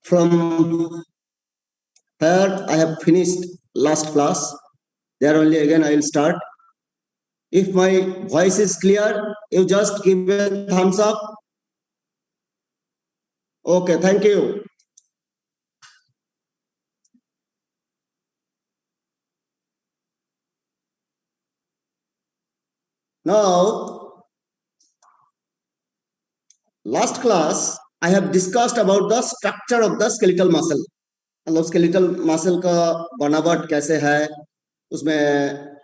from where I have finished last class. There only again I will start. If my voice is clear, you just give a thumbs up. Okay, thank you. Now, last class I have discussed about the structure of the skeletal muscle. मतलब skeletal muscle का बनावट कैसे है, उसमें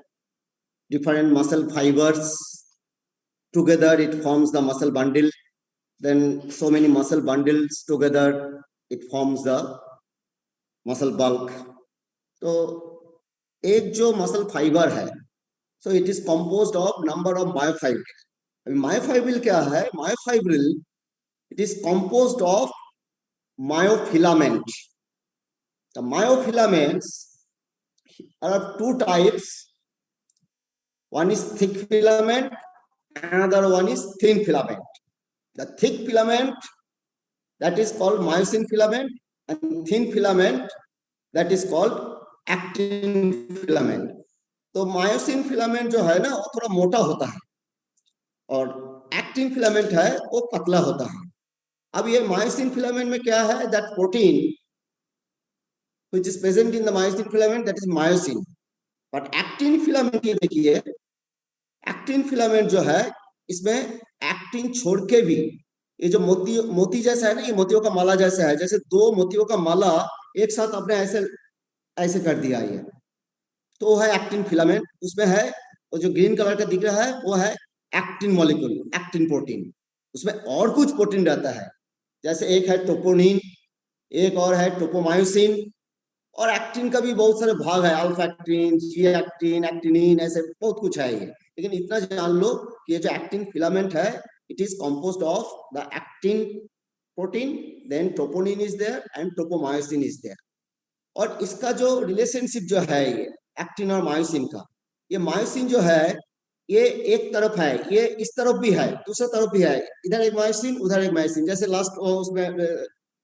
different muscle fibers together it forms the muscle bundle. Then so many muscle bundles together it forms the muscle bulk. तो एक जो muscle fiber है, so it is composed of number of myofibril. Myofibril क्या है? Myofibril it is composed of myofilament. The myofilaments are two types. One is thick filament, another one is thin filament. The thick filament that is called myosin filament, and thin filament that is called actin filament. तो myosin filament जो है ना वो थोड़ा मोटा होता है और actin filament है वो पतला होता है. अब ये myosin filament में क्या है? That protein which is present in the myosin filament, that is myosin. But actin filament ये देखिए, actin filament जो है इसमें actin छोड़ के भी ये जो मोती जैसा है ना, ये मोतियों का माला जैसा है, जैसे दो मोतियों का माला एक साथ आपने ऐसे कर दिया ये, तो वो है एक्टिन फिलामेंट. उसमें है वो जो ग्रीन कलर का दिख रहा है वो है एक्टिन मॉलिक्यूल, एक्टिन प्रोटीन. उसमें और कुछ प्रोटीन रहता है, जैसे एक है टोपोनिन, एक और है टोपोमायोसिन, और एक्टिन का भी बहुत सारे भाग है, alpha actin, G actin, actinin, ऐसे बहुत कुछ है ये. लेकिन इतना जान लो कि ये जो एक्टिन फिलामेंट है it is composed of the actin protein, then troponin is there and topomyosin is there. और इसका जो रिलेशनशिप जो है ये एक्टिन और मायोसिन का, ये मायोसिन जो है ये एक तरफ है, ये इस तरफ भी है, दूसरा तरफ भी है, इधर एक मायोसिन उधर एक मायोसिन, जैसे लास्ट उसमें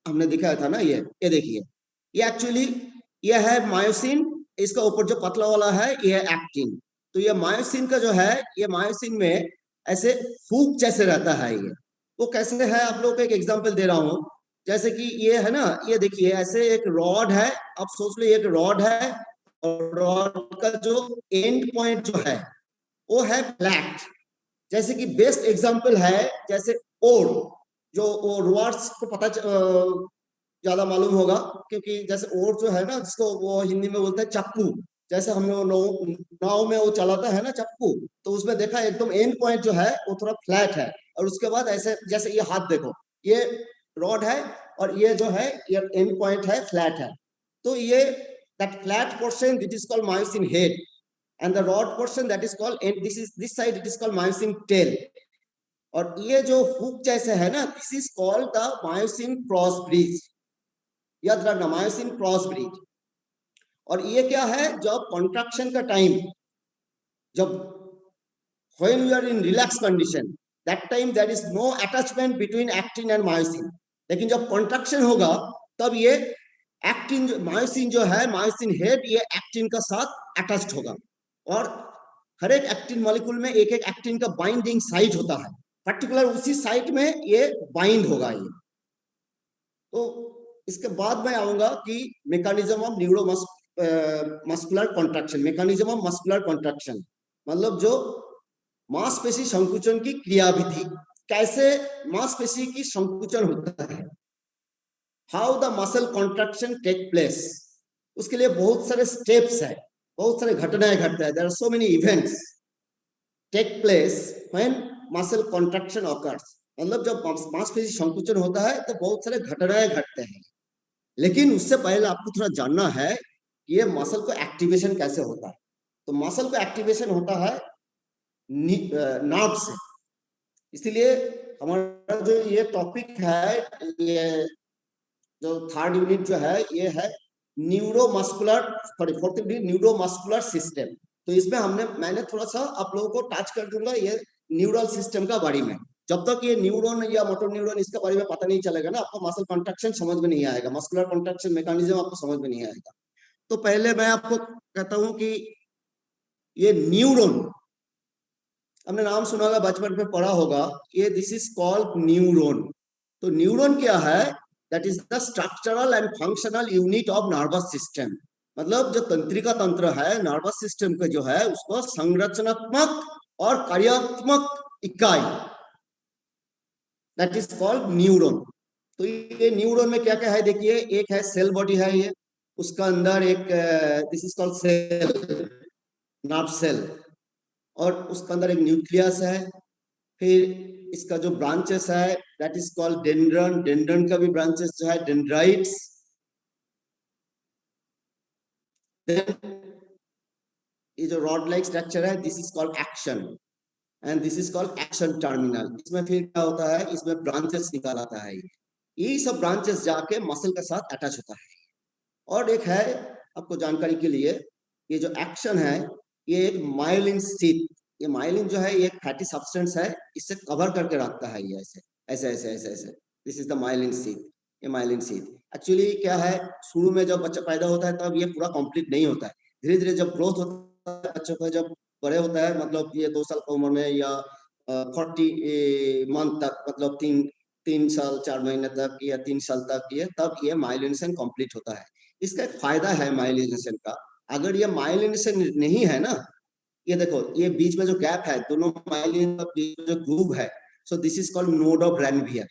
हमने दिखाया था ना, ये देखिए, ये एक्चुअली ये है मायोसिन, इसका ऊपर जो पतला वाला है ये है एक्टिन. तो ये मायोसिन का जो है, ये मायोसिन में ऐसे फूक जैसे रहता है ये. वो कैसे है आप लोगों को एक एग्जांपल दे रहा हूं. जैसे कि ये है ना, ये देखिए ऐसे एक रॉड है, आप सोच लो एक रॉड है और रॉड का जो एंड पॉइंट जो है वो है फ्लैट. जैसे कि बेस्ट एग्जांपल है जैसे ओर, जो रोअर्स को पता ज्यादा मालूम होगा, क्योंकि जैसे ओर जो है ना, जिसको वो हिंदी में बोलते हैं चप्पू, जैसे हम लोग नाव में वो चलाता है ना चप्पू, तो उसमें देखा एकदम एंड पॉइंट जो है वो थोड़ा फ्लैट है, और उसके बाद ऐसे जैसे ये हाथ देखो, ये रॉड है और ये जो है ये एंड पॉइंट है फ्लैट है. तो ये that flat portion it is called myosin head, and the rod portion that is called, and this side it is called myosin tail. और ये जो हुक जैसे है ना, this is called the myosin cross bridge. याद रखना, myosin cross bridge. और ये क्या है? जब कॉन्ट्रैक्शन का टाइम, जब when you are in relaxed condition, that time there is no attachment between actin and myosin. लेकिन जब कॉन्ट्रैक्शन होगा तब ये एक्टिन मायोसिन जो है, मायोसिन हेड, ये एक्टिन का साथ अटैच्ड होगा, और हर एक एक्टिन मॉलिक्यूल में एक एक एक्टिन का बाइंडिंग साइट होता है, पर्टिकुलर उसी साइट में ये बाइंड होगा ये. तो इसके बाद मैं आऊंगा कि mechanism of muscular contraction. Mechanism of muscular contraction मतलब जो मांसपेशी संकुचन की क्रियाविधि, कैसे मांसपेशी की संकुचन होता है, how the muscle contraction take place. उसके लिए बहुत सारे स्टेप्स है, बहुत सारे घटनाएं घटते हैं. There are so many events take place when muscle contraction occurs. मतलब जब मांसपेशी संकुचन होता है तो बहुत सारे घटनाएं घटते हैं. लेकिन उससे पहले आपको थोड़ा जानना है कि ये मसल को एक्टिवेशन कैसे होता है. तो मसल को एक्टिवेशन होता है नर्व से. इसलिए हमारा जो ये टॉपिक है, ये जो थर्ड यूनिट जो है ये है neuromuscular, fourth unit neuromuscular system. तो इसमें मैंने थोड़ा सा आप लोगों को टच कर दूंगा ये न्यूरल सिस्टम का बारे में. जब तक ये न्यूरॉन या मोटर न्यूरॉन इसके बारे में पता नहीं चलेगा ना, आपको मसल कॉन्ट्रैक्शन समझ में नहीं आएगा, मस्कुलर कॉन्ट्रैक्शन मैकेनिज्म आपको समझ में नहीं आएगा। तो पहले मैं आपको कहता हूं कि ये न्यूरॉन, हमने नाम सुना होगा, बचपन में पढ़ा होगा, ये दिस इज कॉल्ड न्यूरॉन। तो न्यूरॉन क्या है? That is the structural and functional unit of nervous system. मतलब जो तंत्रिका तंत्र है नर्वस सिस्टम का जो है, उसको संरचनात्मक और कार्यात्मक इकाई, दैट इज कॉल्ड न्यूरॉन। तो ये न्यूरॉन में क्या क्या है देखिए, एक है सेल बॉडी है ये, उसका अंदर एक this is called cell, nerve cell, और उसके अंदर एक न्यूक्लियस है। फिर इसका जो ब्रांचेस है दैट इज कॉल्ड डेंड्रन, डेंड्रन का भी ब्रांचेस जो है डेंड्राइट्स। ये जो रॉड लाइक स्ट्रक्चर है this is called action, and this is called action terminal. इसमें फिर क्या होता है, इसमें ब्रांचेस निकाल आता है, ये सब ब्रांचेस जाके मसल के साथ अटैच होता है। और एक है आपको जानकारी के लिए, ये जो एक्शन है ये एक मायोलिन शीथ, ये मायोलिन जो है ये एक फैटी सब्सटेंस है, इससे कवर करके रखता है, ये ऐसे ऐसे ऐसे ऐसे ऐसे, दिस इज द मायोलिन शीथ। ये मायोलिन शीथ एक्चुअली क्या है, शुरू में जब बच्चा पैदा होता है तब ये पूरा कंप्लीट नहीं होता है, धीरे धीरे जब ग्रोथ होता है बच्चों का, जब बड़े होता है, मतलब ये 2 साल की उम्र में या 40 मंथ तक, मतलब तीन साल 4 महीने तक या 3 साल तक, ये तब ये माइलिनेशन कंप्लीट होता है। इसका एक फायदा है माइलिनेशन का, अगर ये माइलिनेशन नहीं है ना, ये देखो ये बीच में जो गैप है दोनों माइलिन का बीच में जो ग्रूव है, so this is called node of Ranvier.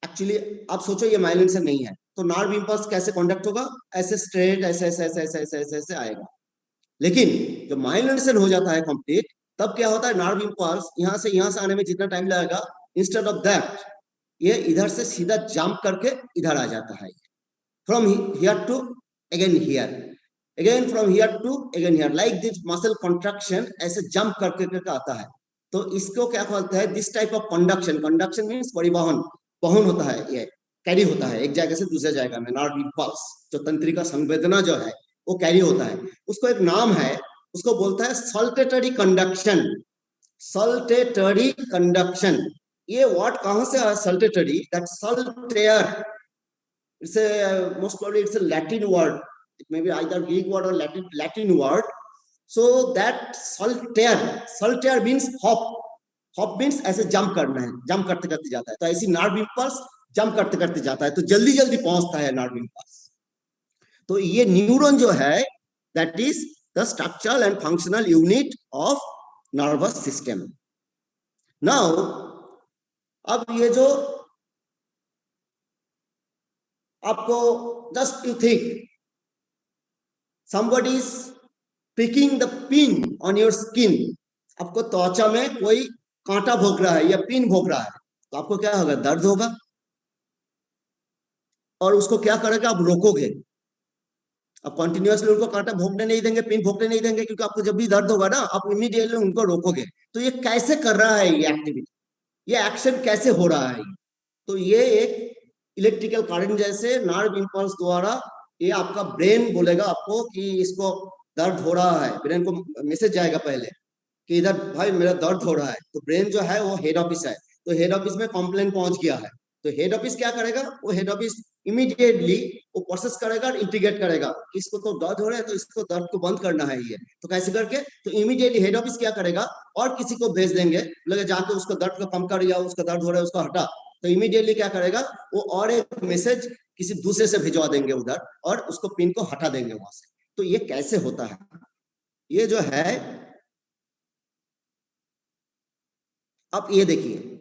Actually आप सोचो ये माइलिनेशन नहीं है तो नर्व इंपल्स कैसे कंडक्ट होगा, ऐसे स्ट्रेट ऐसे ऐसे ऐसे ऐसे ऐसे ऐसे ऐसे आएगा। लेकिन जब माइलिनेशन हो जाता है कंप्लीट, तब क्या होता है, नर्व इंपल्स यहाँ से आने में जितना टाइम लगेगा, इंस्टेड ऑफ दैट ये इधर से सीधा जंप करके इधर आ जाता है, from here to again here, again from here to again here, like this muscle contraction ऐसे जंप करके आता है। तो इसको क्या कहते हैं, this type of conduction, conduction means परिवहन, वहन होता है, ये कैरी होता है एक जगह से दूसरे जगह में, नर्व इंपल्स जो तंत्रिका संवेदना जो है वो कैरी होता है, उसको एक नाम है, उसको बोलता है सल्टेटरी कंडक्शन, सल्टेटरी कंडक्शन। ये वर्ड कहां से आया सल्टेटरी, that सल्टेयर, it's a most probably it's a Latin word, it may be either Greek word or Latin word. So that saltair means hop, hop means ऐसे जंप करना है, जंप करते करते जाता है, तो ऐसी नर्व इंपल्स जंप करते करते जाता है, तो जल्दी जल्दी पहुंचता है नर्व इंपल्स। तो ये न्यूरॉन जो है that is the structural and functional unit of nervous system. Now अब ये जो आपको, just you think somebody is pricking the pin on your skin, आपको त्वचा में कोई कांटा भोंक रहा है या पिन भोंक रहा है, तो आपको क्या होगा, दर्द होगा, और उसको क्या करेगा, आप रोकोगे, आप कंटिन्यूअसली उनको कांटा भोंकने नहीं देंगे, पिन भोंकने नहीं देंगे, क्योंकि आपको जब भी दर्द होगा ना आप इमीडिएटली उनको रोकोगे। तो ये कैसे कर रहा है, ये एक्टिविटी, ये एक्शन कैसे हो रहा है, तो ये एक इलेक्ट्रिकल करंट जैसे नर्व इंपल्स द्वारा ये आपका ब्रेन बोलेगा आपको कि इसको दर्द हो रहा है, ब्रेन को मैसेज जाएगा पहले कि इधर भाई मेरा दर्द हो रहा है, तो ब्रेन जो है वो हेड ऑफिस है, तो हेड ऑफिस में कंप्लेंट पहुंच गया है, तो हेड ऑफिस क्या करेगा, वो हेड ऑफिस इमीडिएटली वो प्रोसेस करेगा और इंटीग्रेट करेगा, इसको तो दर्द हो रहा है तो इसको दर्द को बंद करना है, ये तो कैसे करके, तो इमीडिएटली हेड ऑफिस क्या करेगा, और किसी को भेज देंगे, लगे जाके उसको दर्द को कम कर, या उसका दर्द हो रहा है उसको हटा, तो इमीडिएटली क्या करेगा वो, और एक मैसेज किसी दूसरे से भिजवा देंगे उधर, और उसको पिन को हटा देंगे वहां से। तो ये कैसे होता है, ये जो है अब ये देखिए,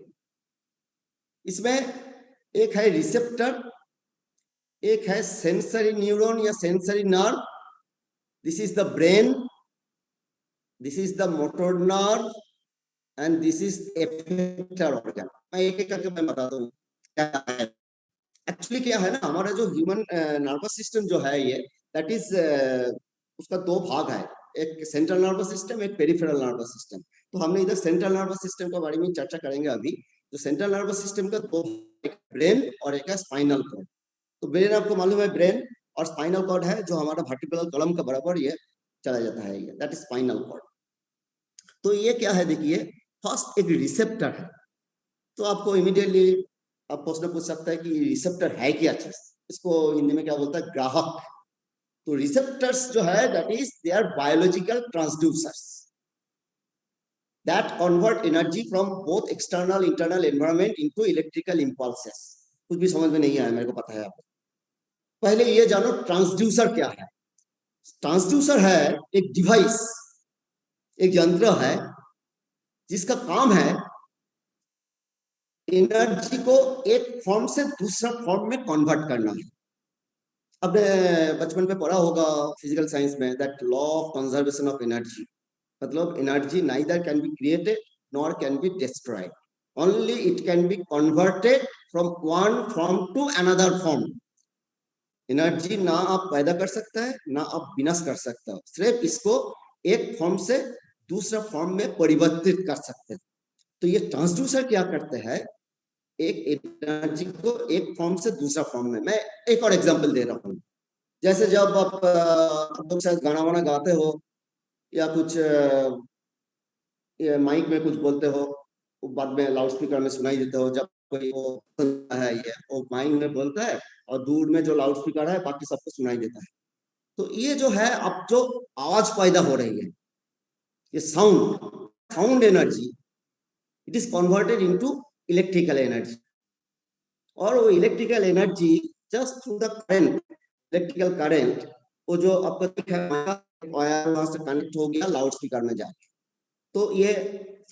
इसमें एक है रिसेप्टर, एक है सेंसरी न्यूरॉन या sensory nerve, this is the brain, this is the motor nerve, and this is एफेक्टर organ. मैं एक एक करके मैं बताता हूँ क्या है। एक्चुअली क्या है ना, हमारा जो ह्यूमन नर्वस सिस्टम जो है ये, दैट इज उसका 2 भाग है, एक सेंट्रल नर्वस सिस्टम, एक पेरिफेरल नर्वस सिस्टम। तो हमने इधर सेंट्रल नर्वस सिस्टम के बारे में चर्चा करेंगे अभी। तो सेंट्रल नर्वस सिस्टम का 2, एक ब्रेन और एक है स्पाइनल कॉर्ड। तो ब्रेन आपको मालूम है ब्रेन, और स्पाइनल कॉर्ड है जो हमारा वर्टिब्रल कॉलम का बराबर ये चला जाता है, ये दैट इज स्पाइनल कॉर्ड। तो ये क्या है देखिए, फर्स्ट एक रिसेप्टर है, तो आपको इमीडिएटली आप प्रश्न पूछ सकता है कि रिसेप्टर है क्या चीज, इसको हिंदी में क्या बोलता है, ग्राहक। तो रिसेप्टर्स जो है that is they are biological transducers that convert energy from both external internal environment into electrical impulses। कुछ भी समझ में नहीं आया मेरे को पता है आपको। पहले ये जानो ट्रांसड्यूसर क्या है। ट्रांसड्यूसर है एक डिवाइस, एक यंत्र है जिसका काम है एनर्जी को एक फॉर्म से दूसरा फॉर्म में कन्वर्ट करना है। आपने बचपन में पढ़ा होगा फिजिकल साइंस में that law of conservation of energy, मतलब energy neither can be created nor can be destroyed, only it can be converted from one form to another form. Energy ना आप पैदा कर सकता है ना आप विनाश कर सकता हो, सिर्फ इसको एक फॉर्म से दूसरा फॉर्म में परिवर्तित कर सकते हैं। तो ये ट्रांसड्यूसर क्या करते हैं, एक एनर्जी को एक फॉर्म से दूसरा फॉर्म में। मैं एक और एग्जांपल दे रहा हूँ। जैसे जब आप लोग शायद गाना वाना गाते हो या कुछ माइक में कुछ बोलते हो, बाद में लाउड स्पीकर में सुनाई देते हो, जब कोई वो है ये वो माइक में बोलता है और दूर में जो लाउड स्पीकर है बाकी सबको सुनाई देता है। तो ये जो है अब जो आवाज पैदा हो रही है, ये sound energy, it is converted into electrical energy. और वो electrical energy just through the current, electrical current, वो जो आपको वहां से कनेक्ट हो गया लाउड स्पीकर में जाके, तो ये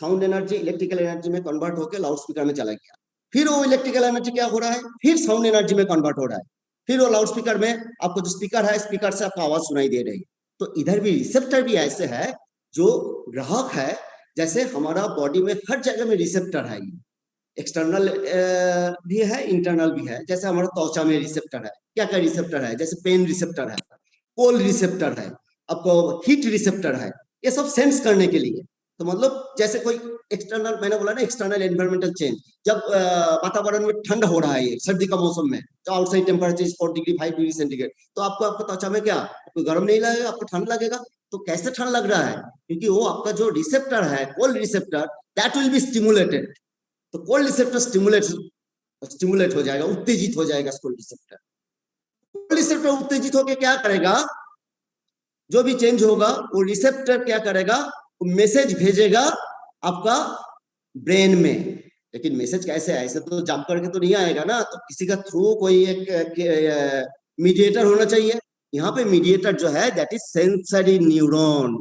साउंड एनर्जी इलेक्ट्रिकल एनर्जी में कन्वर्ट होकर लाउड स्पीकर में चला गया। फिर वो इलेक्ट्रिकल एनर्जी क्या हो रहा है, फिर साउंड एनर्जी में कन्वर्ट हो रहा है, फिर वो लाउड स्पीकर में आपको जो स्पीकर है, स्पीकर से आपको आवाज सुनाई दे रही है। तो इधर भी रिसेप्टर भी ऐसे है जो ग्राहक है। जैसे हमारा बॉडी में हर जगह में रिसेप्टर है, एक्सटर्नल भी है इंटरनल भी है। जैसे हमारा त्वचा में रिसेप्टर है, क्या क्या रिसेप्टर है, जैसे पेन रिसेप्टर है, कोल्ड रिसेप्टर है, आपको हीट रिसेप्टर है, ये सब सेंस करने के लिए। तो मतलब जैसे कोई एक्सटर्नल, मैंने बोला ना एक्सटर्नल एनवायरमेंटल चेंज, जब वातावरण में ठंड हो रहा है सर्दी का मौसम में, तो outside temperature 4 degree 5 degree centigrade, तो आपको आपको त्वचा में क्या आपको गर्म नहीं लगेगा, आपको ठंड लगेगा। तो कैसे ठंड लग रहा है, क्योंकि वो आपका जो रिसेप्टर है cold receptor that will be stimulated. तो कोल्ड रिसेप्टर स्टिमुलेट हो जाएगा, उत्तेजित हो जाएगा कोल्ड रिसेप्टर। कोल्ड रिसेप्टर उत्तेजित होकर क्या करेगा, जो भी चेंज होगा वो रिसेप्टर क्या करेगा, वो मैसेज भेजेगा आपका ब्रेन में। लेकिन मैसेज कैसे है, ऐसे तो जंप करके तो नहीं आएगा ना, तो किसी का थ्रू कोई एक मीडिएटर होना चाहिए। यहाँ पे मीडिएटर जो है दैट इज सेंसरी न्यूरॉन,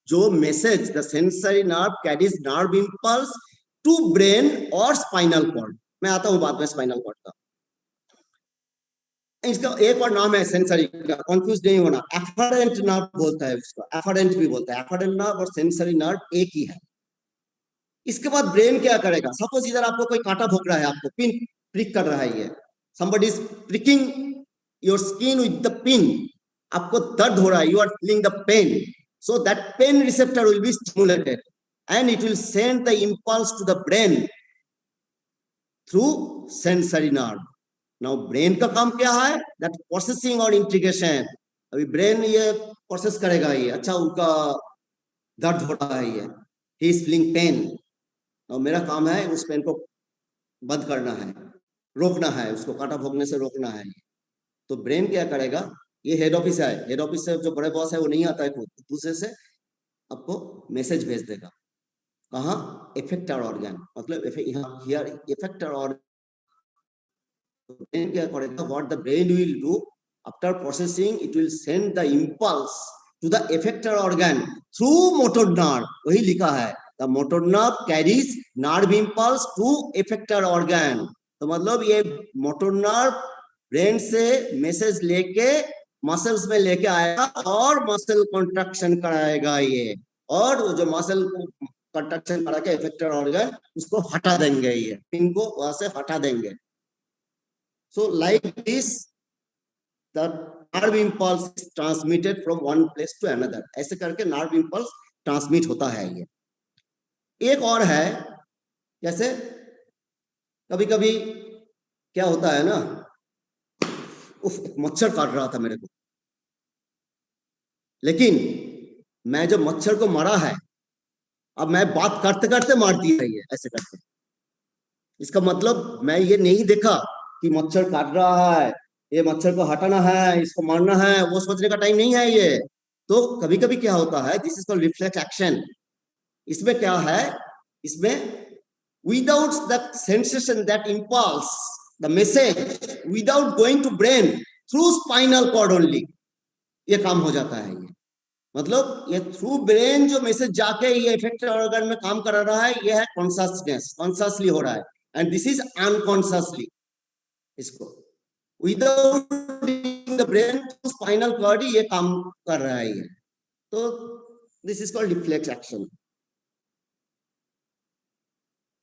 जो message the sensory nerve carries nerve impulse to brain और स्पाइनल कॉर्ड। मैं आता हूँ बाद में स्पाइनल कॉर्ड का, इसका एक और नाम है सेंसरी का, कंफ्यूज नहीं होना, एफरेंट नर्व बोलता है उसको, एफरेंट भी बोलता है। एफरेंट नर्व और सेंसरी नर्व एक ही है। इसके बाद ब्रेन क्या करेगा, सपोज इधर आपको कोई कांटा भोंक रहा है, आपको पिन प्रिक कर रहा है, ये somebody is pricking your skin with the pin, आपको दर्द हो रहा है, you are feeling the pain, so that pain receptor will be stimulated and it will send the impulse to the brain through sensory nerve। Now brain का काम क्या है, that processing और इंटीग्रेशन। अभी ब्रेन ये प्रोसेस करेगा, ये अच्छा उनका दर्द हो रहा है, ये ही इज फीलिंग पेन, और मेरा काम है उस पेन को बंद करना है, रोकना है, उसको कांटा भोंकने से रोकना है। तो ब्रेन क्या करेगा, ये हेड ऑफिस है, हेड ऑफिस से जो बड़े बॉस है वो नहीं आता है, दूसरे से आपको मैसेज भेज देगा। कहाँ, इफेक्टर ऑर्गन, मतलब यहाँ हियर इफेक्टर ऑर्गन क्या करेगा, what the brain will do after processing, it will send the impulse to the effector organ through motor nerve। वही लिखा है, the motor nerve carries nerve impulse to effector organ। तो मतलब ये motor nerve brain से message लेके muscles में लेके आएगा और मसल कॉन्ट्रैक्शन कराएगा ये, और जो मसल कॉन्ट्रैक्शन करा के इफेक्टर ऑर्गन उसको हटा देंगे, ये पिन को वहां से हटा देंगे। So like this, the nerve impulse is transmitted from one place to another। ऐसे करके nerve impulse transmit होता है ये। एक और है, जैसे कभी कभी क्या होता है ना, मच्छर काट रहा था मेरे को, लेकिन मैं जब मच्छर को मारा है, अब मैं बात करते करते मार दिया है ये, ऐसे करके इसका मतलब मैं ये नहीं देखा कि मच्छर काट रहा है, ये मच्छर को हटाना है, इसको मारना है, वो सोचने का टाइम नहीं है ये। तो कभी कभी क्या होता है, this is called reflex action. इसमें क्या है, इसमें without that sensation, that impulse, the message, without going to brain, through spinal cord only ये काम हो जाता है। ये मतलब ये थ्रू ब्रेन जो मैसेज जाके ये इफेक्टिव ऑर्गन में काम कर रहा है, ये है कॉन्शियसनेस, कॉन्शियसली हो रहा है, एंड दिस इज अनकॉन्शियसली। इसको without the brain to spinal cord ये काम कर रहा है ये। तो this is called reflex action.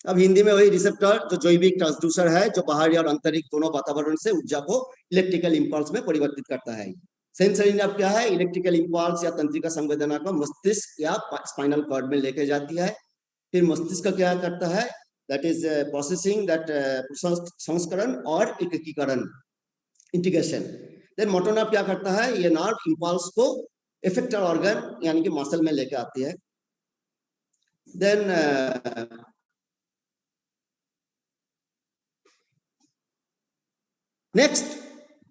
अब हिंदी में वही रिसेप्टर जो जैविक ट्रांसड्यूसर है, जो बाहरी और आंतरिक दोनों वातावरण से ऊर्जा को इलेक्ट्रिकल इंपल्स में परिवर्तित करता है। सेंसरी नर्व क्या है, इलेक्ट्रिकल इंपल्स या तंत्रिका संवेदना को मस्तिष्क या स्पाइनल कॉर्ड में लेके जाती है। फिर मस्तिष्क का क्या करता है, दैट इज प्रोसेसिंग, दैट संस्करण और एकीकरण, इंटीग्रेशन। देन मोटर नर्व क्या करता है, ये नर्व इंपल्स को इफेक्टर ऑर्गन यानी कि मसल में लेके आती है। देन नेक्स्ट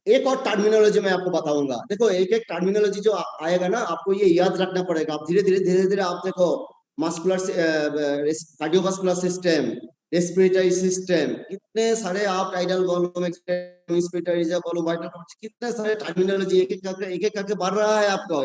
एक और टर्मिनोलॉजी मैं आपको बताऊंगा। देखो एक एक टर्मिनोलॉजी जो आएगा ना, आपको ये याद रखना पड़ेगा। आप धीरे धीरे आप देखो, muscular cardiovascular system, respiratory system, कितने सारे आप टाइडल बोलो, रेस्पिरेटरी बोलो, वाइटल, कितने सारे टर्मिनोलॉजी एक एक करके बढ़ रहा है आपको।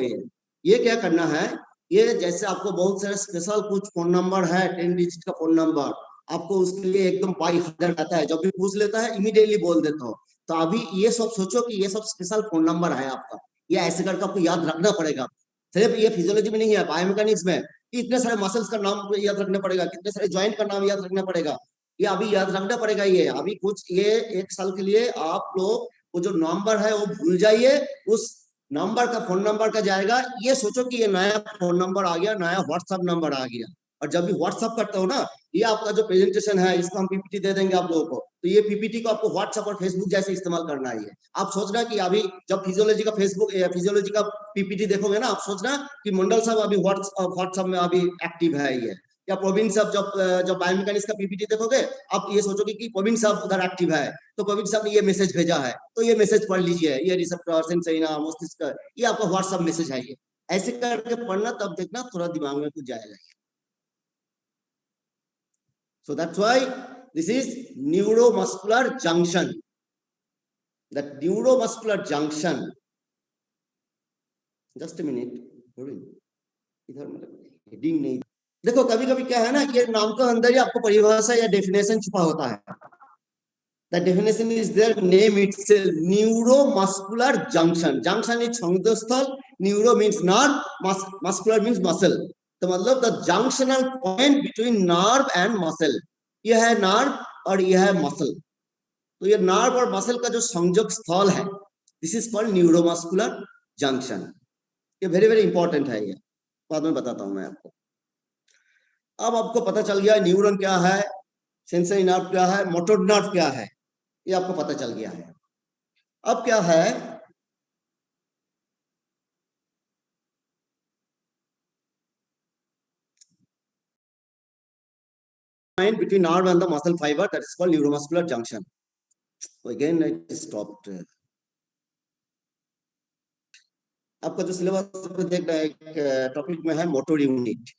ये क्या करना है, ये जैसे आपको बहुत सारे स्पेशल कुछ फोन नंबर है, 10 डिजिट का फोन नंबर, आपको उसके लिए एकदम बाई हार्ट आता है, जब भी पूछ लेता है इमीडिएटली बोल देता हो। तो अभी ये सब सोचो कि ये सब स्पेशल फोन नंबर है आपका, ये ऐसे करके आपको याद रखना पड़ेगा। सिर्फ ये फिजियोलॉजी में नहीं है, बायोमैकेनिक्स में इतने सारे मसल्स का नाम याद रखना पड़ेगा, कितने सारे ज्वाइंट का नाम याद रखना पड़ेगा, ये अभी याद रखना पड़ेगा। ये अभी कुछ ये 1 साल के लिए आप लोग वो जो नंबर है वो भूल जाइए, उस नंबर का फोन नंबर का जाएगा। ये सोचो कि ये नया फोन नंबर आ गया, नया व्हाट्सएप नंबर आ गया। और जब भी व्हाट्सएप करते हो ना, ये आपका जो प्रेजेंटेशन है, इसको हम पीपीटी दे देंगे आप लोगों को, तो ये पीपीटी को आपको व्हाट्सएप और फेसबुक जैसे इस्तेमाल करना है। आप सोचना कि अभी जब फिजियोलॉजी का फेसबुक या फिजियोलॉजी का पीपीटी देखोगे ना, आप सोचना कि मंडल साहब अभी व्हाट्सएप में अभी एक्टिव है ये, या प्रवीण साहब जब बायोमैकेनिक्स का पीपीटी देखोगे, आप ये सोचोगे कि प्रवीण साहब उधर एक्टिव है, तो प्रवीण साहब ने ये मैसेज भेजा है, तो ये मैसेज पढ़ लीजिए, ये रिसेप्टर सेंसरी नर्व मस्तिष्क, ये आपका व्हाट्सएप मैसेज है। ये ऐसे करके पढ़ना, तब देखना थोड़ा दिमाग में कुछ जाएगा। So that's why this is neuromuscular junction. That neuromuscular junction. Just a minute. इधर मतलब हेडिंग नहीं। देखो कभी कभी क्या है ना, ये नाम के अंदर ही आपको परिभाषा या डेफिनेशन छुपा होता है। The definition is their name itself, neuromuscular junction. Junction is संयोगस्थल, neuro means nerve, muscular means muscle. तो मतलब the junctional point between nerve and muscle. यह है नर्व और यह है मसल। तो ये नर्व और मसल का जो संयोग स्थल है, this is called neuromuscular junction. ये वेरी वेरी इंपॉर्टेंट है, ये बाद में बताता हूं मैं आपको। अब आपको पता चल गया न्यूरॉन क्या है, सेंसरी नर्व क्या है, मोटर नर्व क्या है, ये आपको पता चल गया है। अब क्या है, between nerve and the muscle fiber, that is called neuromuscular junction. So again I stopped. आपका जो सिलेबस पे देख रहे हैं टॉपिक में है motor unit.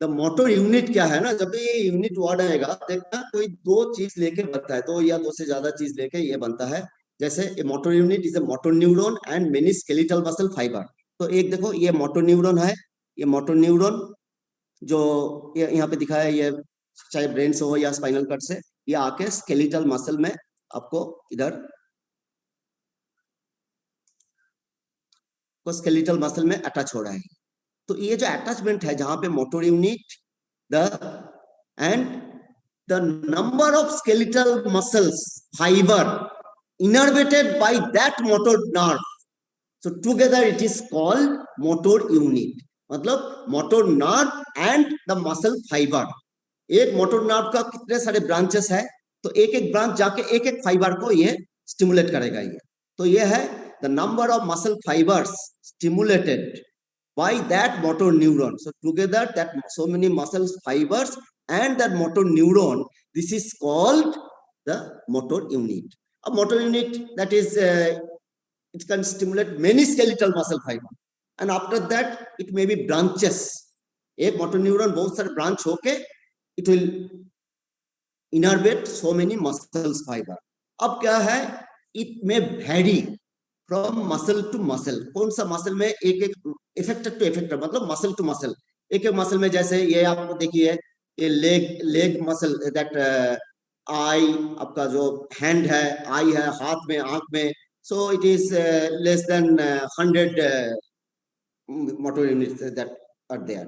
The motor unit क्या है ना, जब भी ये यूनिट वर्ड आएगा, देखना कोई 2 चीज लेके बनता है, 2 या 2 से ज्यादा चीज लेके ये बनता है। जैसे a motor unit is a motor neuron and many skeletal muscle fibre. तो एक देखो ये मोटर न्यूरॉन है, ये मोटर न्यूरॉन जो यहाँ पे दिखाया है, ये चाहे ब्रेन से हो या स्पाइनल कट से, ये आके स्केलेटल मसल में आपको इधर को स्केलेटल मसल में अटैच हो रहा है। तो ये जो अटैचमेंट है, जहां पे motor unit the end the number of skeletal muscles fibre innervated by that motor nerve, so together it is called motor unit. मतलब motor nerve and the muscle fibre. एक मोटर नर्व का कितने सारे branches है, तो एक एक branch जाके एक एक फाइबर को ये स्टिमुलेट करेगा। ये तो ये है the number of muscle fibers stimulated by that motor neuron. So together that so many muscle fibers and that motor neuron This is called the motor unit. A motor unit, that is, it can stimulate many skeletal muscle fiber, and after that it may be branches. एक motor neuron बहुत सारे branch होके it will innervate so many muscles fiber. अब क्या है, it may vary from muscle to muscle. कौन सा muscle में एक एक effector to effector, मतलब muscle to muscle. एक एक muscle में जैसे ये आपको देखिए, ये leg muscle, that आई, आपका जो hand है, आई है हाथ में, आंख में, so it is less than 100 motor units that are there.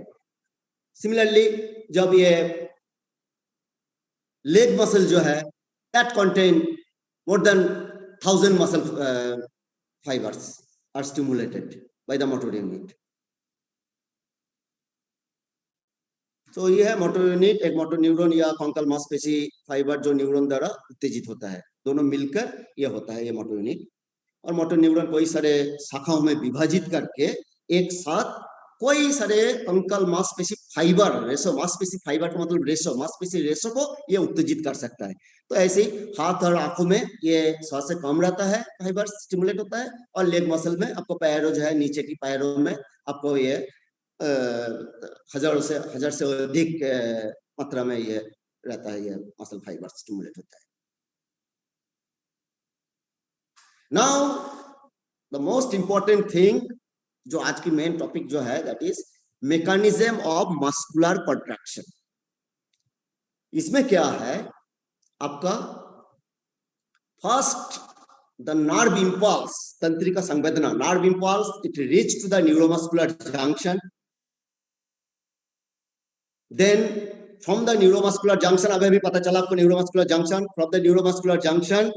Similarly, जब ये leg muscle जो है, that contain more than 1000 muscle fibers are stimulated by the motor unit. तो ये है मोटर यूनिट, एक मोटर न्यूरॉन या कॉन्कल मांसपेशी फाइबर जो न्यूरॉन द्वारा उत्तेजित होता है, दोनों मिलकर ये होता है ये मोटर यूनिट। और मोटर न्यूरॉन कोई सारे शाखाओं में विभाजित करके एक साथ कोई सारे कंकाल मांसपेशी फाइबर, रेशो, मांसपेशी फाइबर का मतलब रेशो, मांसपेशी रेशो को ये उत्तेजित कर सकता है। तो ऐसे ही हाथ और आंखों में ये 100 से कम रहता है, फाइबर स्टिमुलेट होता है, और लेग मसल में आपको पैरों जो है, नीचे की पैरों में आपको ये 1000 से अधिक मात्रा में ये रहता है, ये मसल फाइबर स्टिमुलेट होता है। Now the most important thing, जो आज की मेन टॉपिक जो है, that is mechanism of muscular contraction. इसमें क्या है आपका, फर्स्ट द नर्व इंपल्स, तंत्रिका संवेदना, nerve impulse, it reach to the neuromuscular junction, then from the neuromuscular junction, अभी भी पता चला आपको neuromuscular junction, from the neuromuscular junction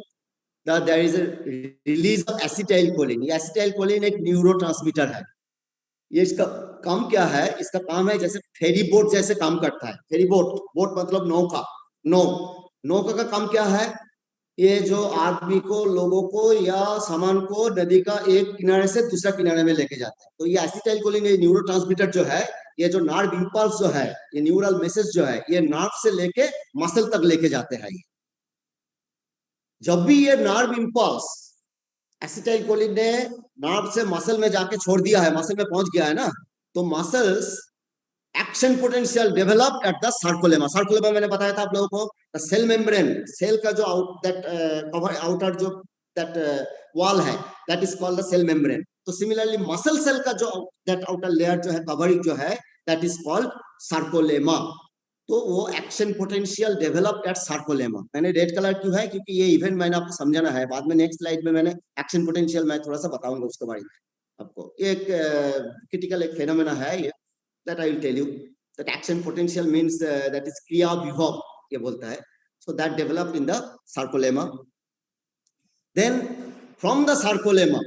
there is a release of acetylcholine. ये acetylcholine एक न्यूरोट्रांसमीटर है। ये इसका काम क्या है, इसका काम है जैसे फेरी बोट जैसे काम करता है। फेरी बोट, बोट मतलब नौका, नौका का काम क्या है, ये जो आदमी को, लोगों को या सामान को नदी का एक किनारे से दूसरा किनारे में लेके जाता है। तो ये एसिटाइलकोलिन, ये न्यूरोट्रांसमीटर जो है, ये जो नर्व इंपल्स जो है, ये न्यूरल मैसेज जो है, ये नर्व से लेके मसल तक लेके जाते हैं। ये जब भी ये नर्व इंपल्स एसिटाइलकोलिन ने नर्व से मसल में जाके छोड़ दिया है, मसल में पहुंच गया है ना, तो muscles action potential develop at the sarcolemma. Sarcolemma मैंने बताया था आप लोगों को, द सेल मेम्ब्रेन, सेल का जो दैट कवर आउटर जो दैट वॉल है, that is called the cell membrane. तो सिमिलरली मसल सेल का जो दैट आउटर लेयर जो है, कवरिंग जो है, दैट इज कॉल्ड सार्कोलेमा। तो वो action potential develop at sarcolemma. मैंने रेड कलर क्यों है, क्योंकि ये इवेंट मैंने आपको समझाना है, बाद में नेक्स्ट स्लाइड में मैंने एक्शन पोटेंशियल मैं थोड़ा सा बताऊंगा उसके बारे में आपको। एक क्रिटिकल एक फेनोमेना है ये, that I will tell you, that action potential means that is kriya vibhav, ये बोलता है। So that developed in the sarcolemma. Then from the sarcolemma,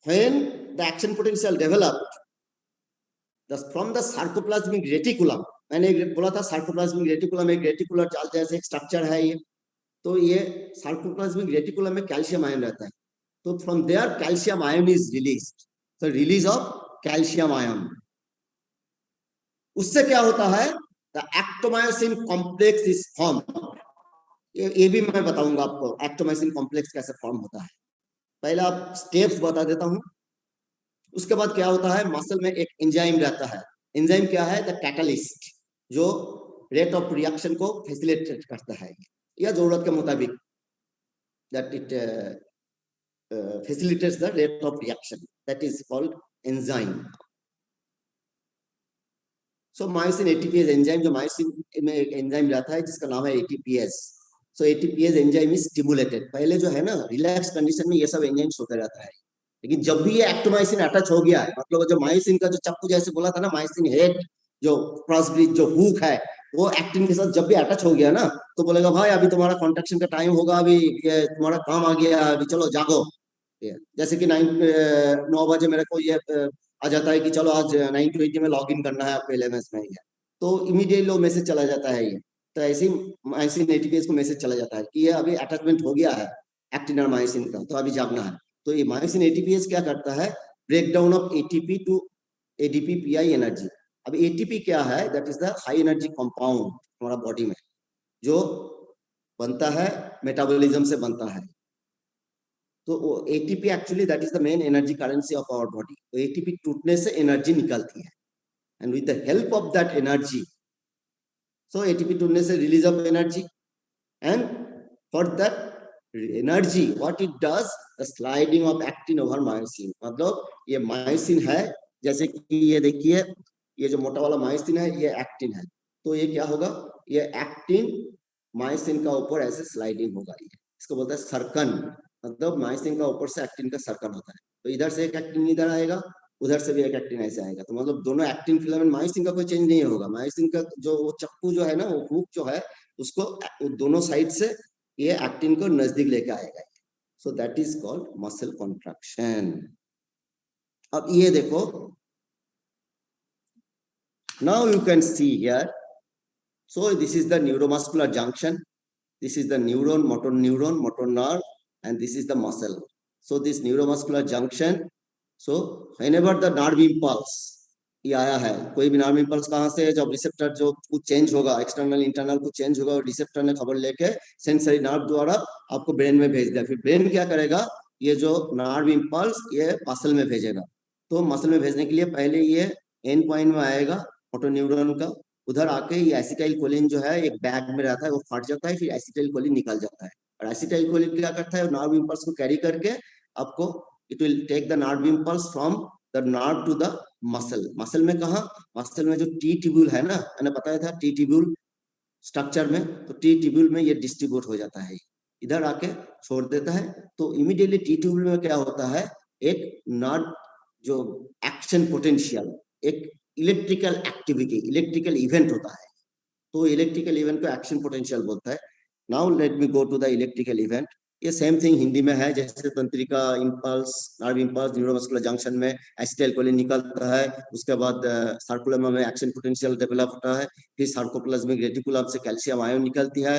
when the action potential developed, from the sarcoplasmic reticulum, मैंने बोला था sarcoplasmic reticulum एक reticular जाल जैसे एक स्ट्रक्चर है ये। तो ये sarcoplasmic reticulum में कैल्शियम आयन रहता है। तो from there calcium ion is released, so release of calcium ion. उससे क्या होता है, द एक्टोमायोसिन कॉम्प्लेक्स इज फॉर्म। ये भी मैं बताऊंगा आपको एक्टोमायोसिन कॉम्प्लेक्स कैसे फॉर्म होता है। पहले आप स्टेप्स बता देता हूं, उसके बाद क्या होता है, मसल में एक एंजाइम रहता है। एंजाइम क्या है, द कैटलिस्ट, जो रेट ऑफ रिएक्शन को फैसिलिटेट करता है, या जरूरत के मुताबिक that it facilitates the rate of reaction, that is called enzyme. So myosin ATPase enzyme, जो मायोसिन में एक एंजाइम रहता है जिसका नाम है ATPase. So ATPase enzyme is stimulated. पहले जो है ना, रिलैक्स कंडीशन में ये सब एंजाइम्स होते रहता है, लेकिन जब भी ये एक्टोमायोसिन अटैच हो गया है, मतलब जो मायोसिन का जो चप्पू जैसे बोला था ना, मायोसिन हेड जो क्रॉस ब्रिज जो हुक है, वो एक्टिन के साथ जब भी अटैच हो गया ना, तो बोलेगा भाई अभी तुम्हारा कॉन्ट्रैक्शन का टाइम होगा, अभी तुम्हारा काम आ गया, अभी चलो जागो। जैसे कि 9 बजे मेरे को ये आ जाता है कि चलो आज 9 to 8 में लॉग इन करना है आपको एलएमएस में, तो इमीडिएटली वो मैसेज चला जाता है ये। तो ऐसे ही मायोसिन एटीपीएस को मैसेज चला जाता है कि ये अभी अटैचमेंट हो गया है एक्टिन और मायोसिन का, तो अभी जागना है। तो ये मायोसिन एटीपीएस क्या करता है, break down of ATP to ADP Pi energy. अब एटीपी क्या है, that is the high energy compound हमारा बॉडी में, जो बनता है मेटाबॉलिज्म से बनता है। तो ATP actually that is the main energy currency of our body. तो एटीपी टूटने से एनर्जी निकलती है, and with the help of that energy, so ATP टूटने से release of energy, and for that energy what it does, the sliding of actin over myosin. मतलब ये myosin है, जैसे कि ये देखिए, ये जो मोटा वाला मायोसिन है ये एक्टिन है, तो ये क्या होगा, ये एक्टिन मायोसिन का ऊपर ऐसे स्लाइडिंग होगा, ये इसको बोलते हैं सर्कन। मतलब मायोसिन का ऊपर से एक्टिन का सर्कन होता है, तो इधर से एक एक्टिन इधर आएगा, उधर से भी एक एक्टिन ऐसे आएगा, तो मतलब दोनों एक्टिन फिलामेंट, मायोसिन का कोई चेंज नहीं होगा। मायोसिन का जो वो चक्कू जो है ना, वो हुक जो है, उसको दोनों साइड से ये एक्टिन को नजदीक लेके आएगा। So that is called muscle contraction. अब ये देखो, now you can see here, so this is the neuromuscular junction, this is the neuron, motor nerve, and this is the muscle. So this neuromuscular junction, so whenever the nerve impulse ये आया है, कोई भी nerve impulse कहाँ से है, जब receptor जो कुछ चेंज होगा, एक्सटर्नल इंटरनल कुछ चेंज होगा, और रिसेप्टर ने खबर लेके सेंसरी नर्व द्वारा आपको ब्रेन में भेज दिया, फिर ब्रेन क्या करेगा, ये जो नर्व इम्पल्स ये मसल में भेजेगा। तो मसल में भेजने के लिए पहले ये एंड पॉइंट में आएगा मोटो न्यूरॉन का, उधर आके ये एसिटाइल कोलिन जो है एक बैग में रहता है, वो फट जाता है, फिर एसिटाइल कोलिन निकल जाता है, और एसिटाइल कोलिन क्या करता है, नर्व इम्पल्स को कैरी करके आपको, it will take the nerve impulse from the nerve to the muscle. Muscle में कहा, मसल में जो टी ट्यूब्यूल है ना, मैंने बताया था टी ट्यूब्यूल स्ट्रक्चर में, तो टी ट्यूब्यूल में ये डिस्ट्रीब्यूट हो जाता है, इधर आके छोड़ देता है। तो इमीडिएटली टी ट्यूब्यूल में क्या होता है, एक नर्व जो एक्शन पोटेंशियल, एक इलेक्ट्रिकल एक्टिविटी, इलेक्ट्रिकल इवेंट होता है, तो इलेक्ट्रिकल इवेंट को एक्शन पोटेंशियल बोलता है। Now let me go to the electrical event. ये सेम थिंग हिंदी में है, जैसे तंत्रिका impulse, nerve impulse, neuromuscular junction में एसिटाइल कोलिन निकलता है, उसके बाद सर्कुलम में एक्शन पोटेंशियल डेवलप होता है, फिर सार्कोप्लाज्मिक रेटिकुलम से कैल्शियम आयन निकलती है,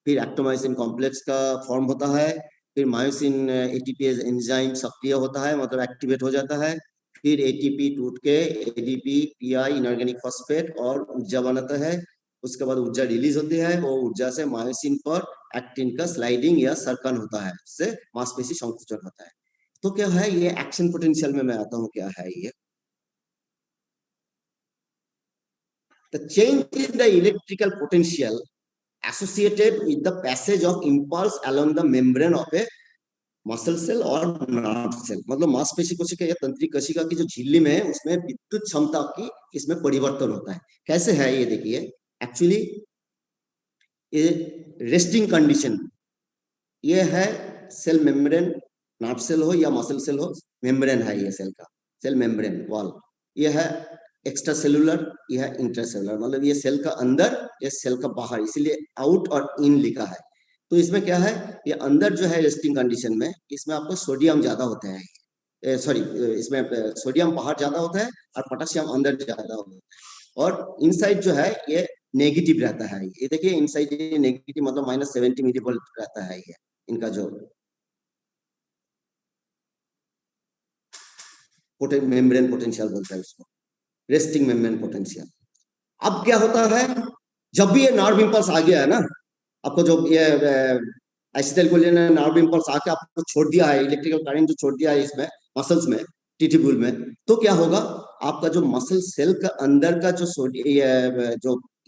फिर एक्टोमायोसिन कॉम्प्लेक्स का फॉर्म होता है, फिर मायोसिन एटीपीएज एंजाइम सक्रिय होता है, मतलब एक्टिवेट हो जाता है, फिर एटीपी टूट के एडीपी, पीआई, इनऑर्गेनिक फॉस्फेट और ऊर्जा बनाता है, उसके बाद ऊर्जा रिलीज होती है, वो ऊर्जा से मायोसिन पर एक्टिन का स्लाइडिंग या सर्कन होता है, उससे मांसपेशी संकुचन होता है। तो क्या है ये एक्शन पोटेंशियल में मैं आता हूँ, क्या है ये, the change in the electrical potential associated with the passage of impulse along the membrane of a muscle cell और नर्व सेल। मतलब मांसपेशी कोशिका या तंत्रिक कोशिका की जो झिल्ली में है, उसमें विद्युत क्षमता की इसमें परिवर्तन होता है। कैसे है ये देखिए, एक्चुअली ये रेस्टिंग कंडीशन, ये है सेल मेम्ब्रेन, नर्व सेल हो या मसल सेल हो, मेम्ब्रेन है ये सेल का, सेल मेम्ब्रेन वॉल, ये है एक्स्ट्रा सेलुलर, ये है इंट्रासेलुलर, मतलब ये सेल का अंदर, ये सेल का बाहर, इसीलिए आउट और इन लिखा है। तो इसमें क्या है, ये अंदर जो है रेस्टिंग कंडीशन में, इसमें आपको सोडियम ज्यादा होता है, सॉरी इसमें सोडियम बाहर ज्यादा होता है और पोटेशियम अंदर ज्यादा होता है, और इनसाइड जो है ये नेगेटिव रहता है। ये देखिए इनसाइड ये नेगेटिव, मतलब -70 मिलीवोल्ट रहता है ये इनका जो मेम्ब्रेन पोटेंशियल बोलता है उसको, रेस्टिंग मेम्ब्रेन पोटेंशियल। अब क्या होता है, जब भी ये नर्व इम्पल्स आ गया है ना, आपको जो ये एसिटाइल कोलिन ने नर्व इम्पल्स आके आपको छोड़ दिया है, इलेक्ट्रिकल करंट जो छोड़ दिया है इसमें मसल्स में, टिट्यूब्यूल में, तो क्या होगा, आपका जो मसल सेल का अंदर का जो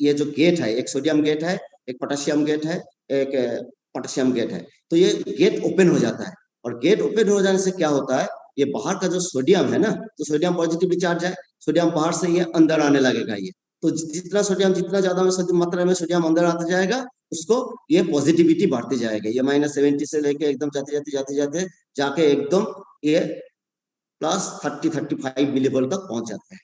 ये जो गेट है, एक सोडियम गेट है, एक पोटेशियम गेट है, एक पोटेशियम गेट है, तो ये गेट ओपन हो जाता है, और गेट ओपन हो जाने से क्या होता है, ये बाहर का जो सोडियम है ना, तो सोडियम पॉजिटिवली चार्ज है, सोडियम बाहर से ये अंदर आने लगेगा, ये तो जितना सोडियम, जितना ज्यादा मात्रा में सोडियम अंदर आता जाएगा, उसको ये पॉजिटिविटी बढ़ती जाएगी, ये -70 से लेके एकदम जाते जाके एकदम ये +30-35 मिलीवोल्ट तक पहुंच जाता है।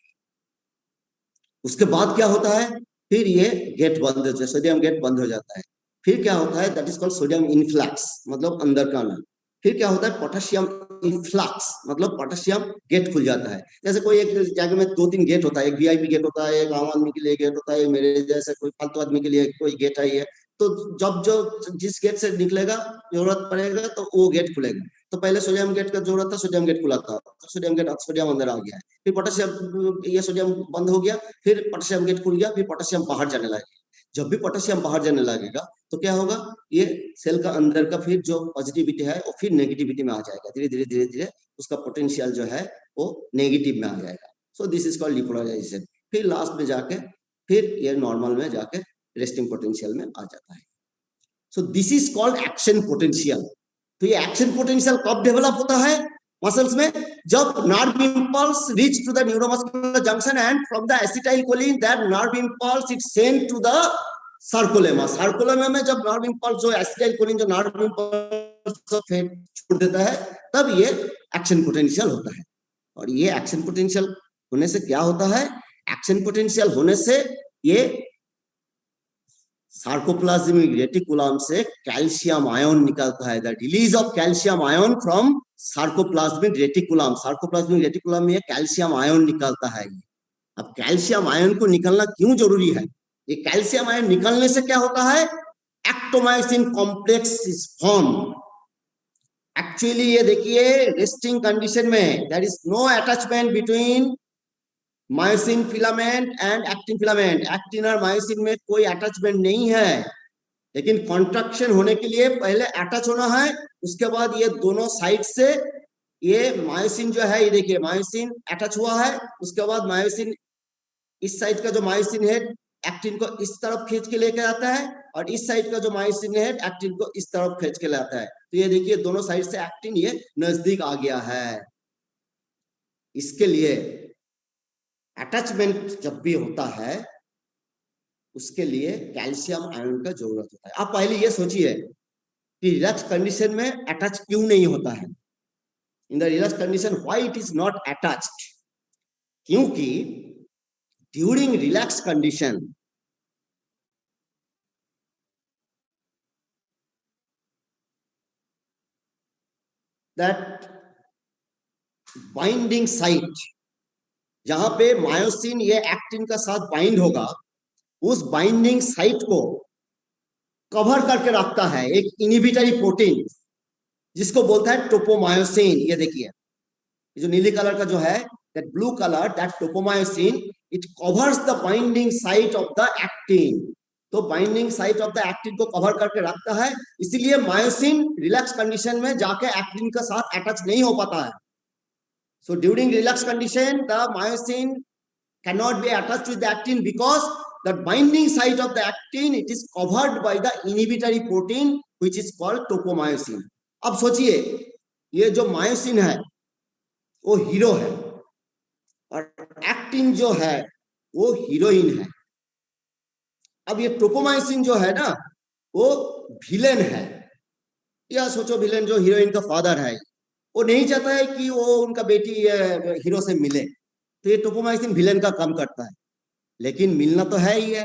उसके बाद क्या होता है, फिर ये गेट बंद हो जाता है, सोडियम गेट बंद हो जाता है, फिर क्या होता है, that is called sodium influx, मतलब अंदर का आना। फिर क्या होता है, पोटेशियम इनफ्लक्स, मतलब पोटेशियम गेट खुल जाता है। जैसे कोई एक जगह में 2-3 गेट होता है, एक वीआईपी गेट होता है, एक आम आदमी के लिए गेट होता है, मेरे जैसे कोई फालतू आदमी के लिए कोई गेट है ये, तो जब जो जिस गेट से निकलेगा, जरूरत पड़ेगा तो वो गेट खुलेगा। तो पहले सोडियम गेट का जरूरत था, सोडियम गेट खुला था, तो सोडियम गेट, सोडियम अंदर आ गया है, फिर पोटेशियम, ये सोडियम बंद हो गया, फिर पोटेशियम गेट खुल गया, फिर पोटेशियम बाहर जाने लगा। जब भी पोटेशियम बाहर जाने लगेगा तो क्या होगा, ये सेल का अंदर का फिर जो पॉजिटिविटी है वो फिर नेगेटिविटी में आ जाएगा, धीरे धीरे धीरे धीरे उसका पोटेंशियल जो है वो नेगेटिव में आ जाएगा। So this is called depolarization. फिर लास्ट में जाके फिर ये नॉर्मल में जाके रेस्टिंग पोटेंशियल में आ जाता है। So this is called action potential. तो ये एक्शन पोटेंशियल कब डेवलप होता है मसल्स में, जब nerve impulse reach to the neuromuscular junction and from the acetylcholine that nerve impulse it send to the sarcolemma. Sarcolemma में जब नर्व इंपल्स जो एसिटाइलकोलिन जो नर्व इंपल्स छोड़ देता है तब ये एक्शन पोटेंशियल होता है। और ये एक्शन पोटेंशियल होने से क्या होता है, एक्शन पोटेंशियल होने से ये सार्कोप्लाज्मिक रेटिकुलम से कैल्शियम आयन निकलता है। The release of calcium ion from sarcoplasmic reticulum, sarcoplasmic reticulum में कैल्शियम आयन निकलता है। अब कैल्शियम आयन को निकलना क्यों जरूरी है, ये कैल्शियम आयन निकलने से क्या होता है, actomyosin complex is form. Actually ये देखिए रेस्टिंग कंडीशन में there is no attachment between myosin filament and actin filament. Actin और मायोसिन में कोई अटैचमेंट नहीं है, लेकिन कॉन्ट्रैक्शन होने के लिए पहले अटैच होना है, उसके बाद ये दोनों साइड से ये मायोसिन जो है, ये देखिए मायोसिन अटैच हुआ है, उसके बाद मायोसिन इस साइड का जो मायोसिन है एक्टिन को इस तरफ खींच के लेके आता है, और इस साइड का जो मायोसिन है एक्टिन को इस तरफ खींच के लाता है। तो ये देखिए दोनों साइड से एक्टिन ये नजदीक आ गया है। इसके लिए अटैचमेंट जब भी होता है उसके लिए कैल्शियम आयन का जरूरत होता है। आप पहले ये सोचिए कि रिलैक्स कंडीशन में अटैच क्यों नहीं होता है। In the relax condition why it is not attached, क्योंकि during relax condition that binding site जहां पे मायोसिन ये एक्टिन का साथ बाइंड होगा, उस बाइंडिंग साइट को कवर करके रखता है एक इनहिबिटरी प्रोटीन जिसको बोलता है टोपोमायोसिन। ये देखिए जो नीली कलर का जो है that blue colour that tropomyosin it covers the binding site of the actin. तो binding site of the actin को कवर करके रखता है, इसीलिए मायोसिन रिलैक्स कंडीशन में जाके एक्टिन का साथ अटैच नहीं हो पाता है। So during relax condition the myosin cannot be attached with the actin because the binding site of the actin it is covered by the inhibitory protein which is called topomyosin। अब सोचिए ये जो myosin है वो hero है और actin जो है वो हीरोइन है। अब ये टोपोमायोसिन जो है ना वो विलेन है, या सोचो विलेन जो हीरोइन का फादर है, वो नहीं चाहता है कि वो उनका बेटी हीरो से मिले, तो ये टोपोमायोसिन विलेन का काम करता है, लेकिन मिलना तो है ही है।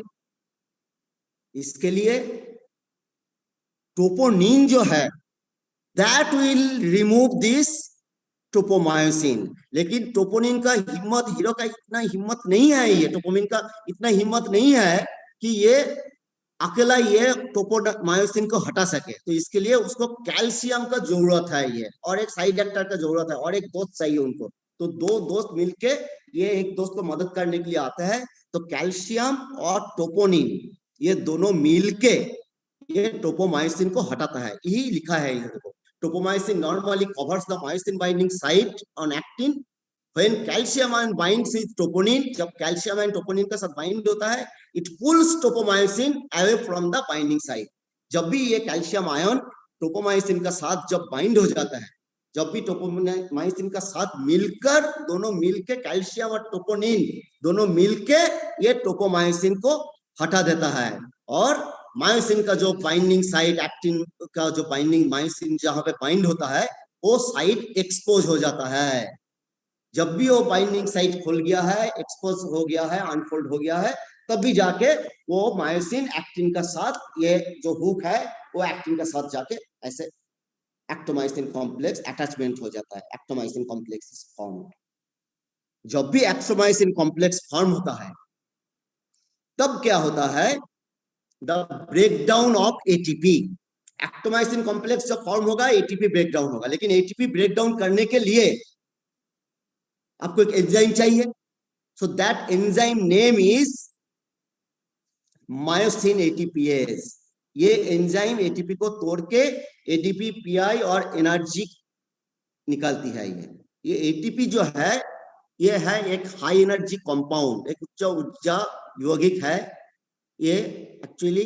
इसके लिए टोपोनिन जो है दैट विल रिमूव दिस टोपोमायोसिन। लेकिन टोपोनिन का हिम्मत, हीरो का इतना हिम्मत नहीं है, ये टोपोनिन का इतना हिम्मत नहीं है कि ये अकेला ये टोपोमायोसिन को हटा सके। तो इसके लिए उसको कैल्शियम का जरूरत है ये, और एक साइड एक्टर का जरूरत है, और एक दोस्त चाहिए उनको। तो दो दोस्त मिलके ये एक दोस्त को मदद करने के लिए आता है। तो कैल्शियम और टोपोनिन ये दोनों मिलके ये टोपोमायोसिन को हटाता है। यही लिखा है ये देखो, tropomyosin normally covers the myosin binding site on actin when calcium ion binds with troponin। जब कैल्शियम आयन टोपोनिन के साथ बाइंड होता है it pulls topomyosin away from the binding site। जब भी ये कैल्शियम आयन टोपोमायोसिन का साथ जब बाइंड हो जाता है, जब भी टोपोमायोसिन का साथ मिलकर दोनों मिलके कैल्शियम और टोपोनिन दोनों मिलके ये टोपोमायोसिन को हटा देता है, और मायोसिन का जो बाइंडिंग साइट एक्टिन का जो बाइंडिंग मायोसिन जहां पे बाइंड होता है वो साइट एक्सपोज हो जाता है। जब भी वो बाइंडिंग साइट खुल गया है, एक्सपोज हो गया है, अनफोल्ड हो गया है, तब भी जाके वो मायोसिन एक्टिन का साथ ये जो हुक है वो एक्टिन का साथ जाके ऐसे एक्टोमायोसिन कॉम्प्लेक्स अटैचमेंट हो जाता है। एक्टोमायोसिन कॉम्प्लेक्स इज फॉर्म्ड। जब भी एक्टोमायोसिन कॉम्प्लेक्स फॉर्म होता है तब क्या होता है, the breakdown of ATP. Actomyosin complex जब फॉर्म होगा एटीपी ब्रेकडाउन होगा, लेकिन एटीपी ब्रेकडाउन करने के लिए आपको एक एंजाइम चाहिए। So that enzyme name is myosin ATPase. ये एंजाइम एटीपी को तोड़ के एडीपी, पीआई और एनर्जी निकालती है। ये एटीपी जो है ये है एक हाई एनर्जी कंपाउंड, एक उच्च ऊर्जा यौगिक है। ये actually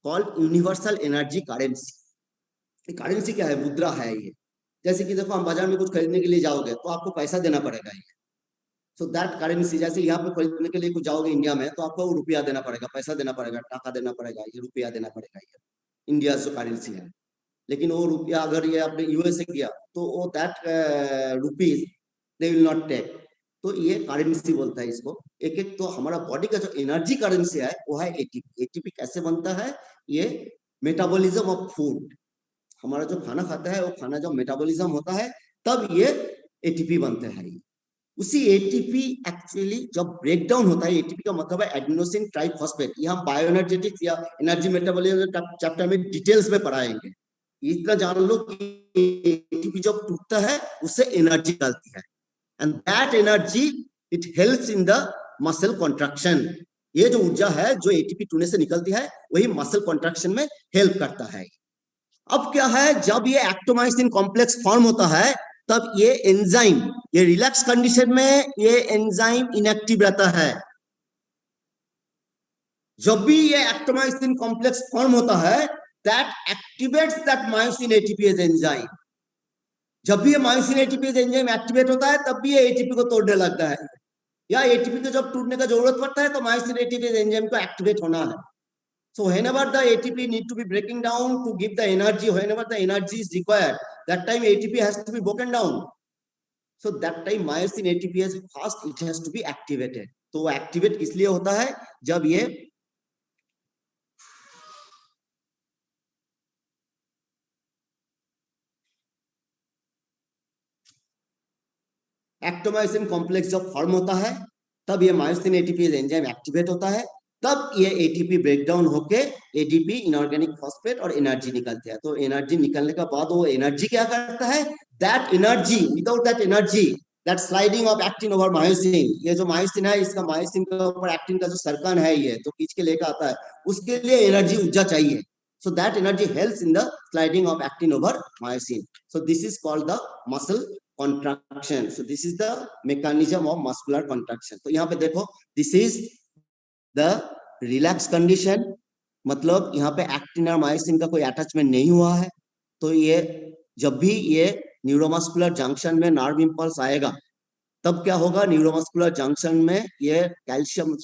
called universal energy currency. Currency क्या है? मुद्रा है ये। जैसे कि देखो, हम बाजार में कुछ खरीदने के लिए जाओगे तो आपको पैसा देना पड़ेगा। ये सो दैट करेंसी, जैसे यहाँ पे खरीदने के लिए कुछ जाओगे इंडिया में तो आपको रुपया देना पड़ेगा, पैसा देना पड़ेगा, टाका देना पड़ेगा, ये रुपया देना पड़ेगा। ये इंडिया जो करेंसी है। लेकिन वो रुपया अगर ये आपने यूएसए किया तो वो that rupees they will not take. तो ये करेंसी बोलता है इसको। एक एक तो हमारा बॉडी का जो एनर्जी करेंसी है वो है एटीपी। एटीपी कैसे बनता है? ये मेटाबॉलिज्म ऑफ फूड, हमारा जो खाना खाता है वो खाना जब मेटाबॉलिज्म होता है तब ये एटीपी बनते हैं। उसी एटीपी एक्चुअली जब ब्रेक डाउन होता है, एटीपी का मतलब है एडेनोसिन ट्राइफॉस्फेट। ये हम बायोएनर्जेटिक्स या एनर्जी मेटाबॉलिज्म चैप्टर में डिटेल्स में पढ़ाएंगे। इतना जान लो कि एटीपी जब टूटता है उससे एनर्जी निकलती है, and that energy it helps in the muscle contraction. ये जो ऊर्जा है जो एटीपी टूटने से निकलती है वही मसल कॉन्ट्रैक्शन में हेल्प करता है। अब क्या है, जब ये एक्टोमाइसिन कॉम्प्लेक्स फॉर्म होता है तब ये एंजाइम, ये रिलैक्स कंडीशन में ये एंजाइम इनएक्टिव रहता है। जब भी ये एक्टोमाइसिन कॉम्प्लेक्स फॉर्म होता है that activates that myosin ATPase enzyme. जब भी ये मायोसिन एटीपीएज एंजाइम एक्टिवेट होता है तब भी ये एटीपी को तोड़ने लगता है, या एटीपी को जब टूटने का जरूरत पड़ता है तो मायोसिन एटीपीएज एंजाइम को एक्टिवेट होना है। So whenever the ATP need to be breaking down to give the energy, whenever the energy is required, that time ATP has to be broken down. So that time myosin ATP has first it has to be activated. तो activate किस लिए होता है? जब ये एक्टोमाइसिन complex जब form होता है तब ये मायोसिन एटीपी एंजाइम एक्टिवेट होता है, तब ये एटीपी ब्रेकडाउन होके एडीपी इनऑर्गेनिक फॉस्फेट और एनर्जी निकलती है। तो एनर्जी निकलने के बाद वो एनर्जी क्या करता है? That energy, without that energy, that sliding of actin over myosin, ये जो मायोसिन है इसका मायोसिन के ऊपर एक्टिन का जो सर्कन है ये तो खींच के लेकर आता है, उसके लिए एनर्जी ऊर्जा चाहिए। So that energy helps in the sliding of actin over myosin. So this is called the muscle contraction. So this is the mechanism of muscular contraction. तो यहाँ पे देखो, this is the relaxed condition, मतलब यहाँ पे actin और myosin का कोई अटैचमेंट नहीं हुआ है। तो ये जब भी ये न्यूरोमस्कुलर जंक्शन में नर्व इंपल्स आएगा तब क्या होगा? न्यूरोमस्कुलर जंक्शन में ये कैल्शियम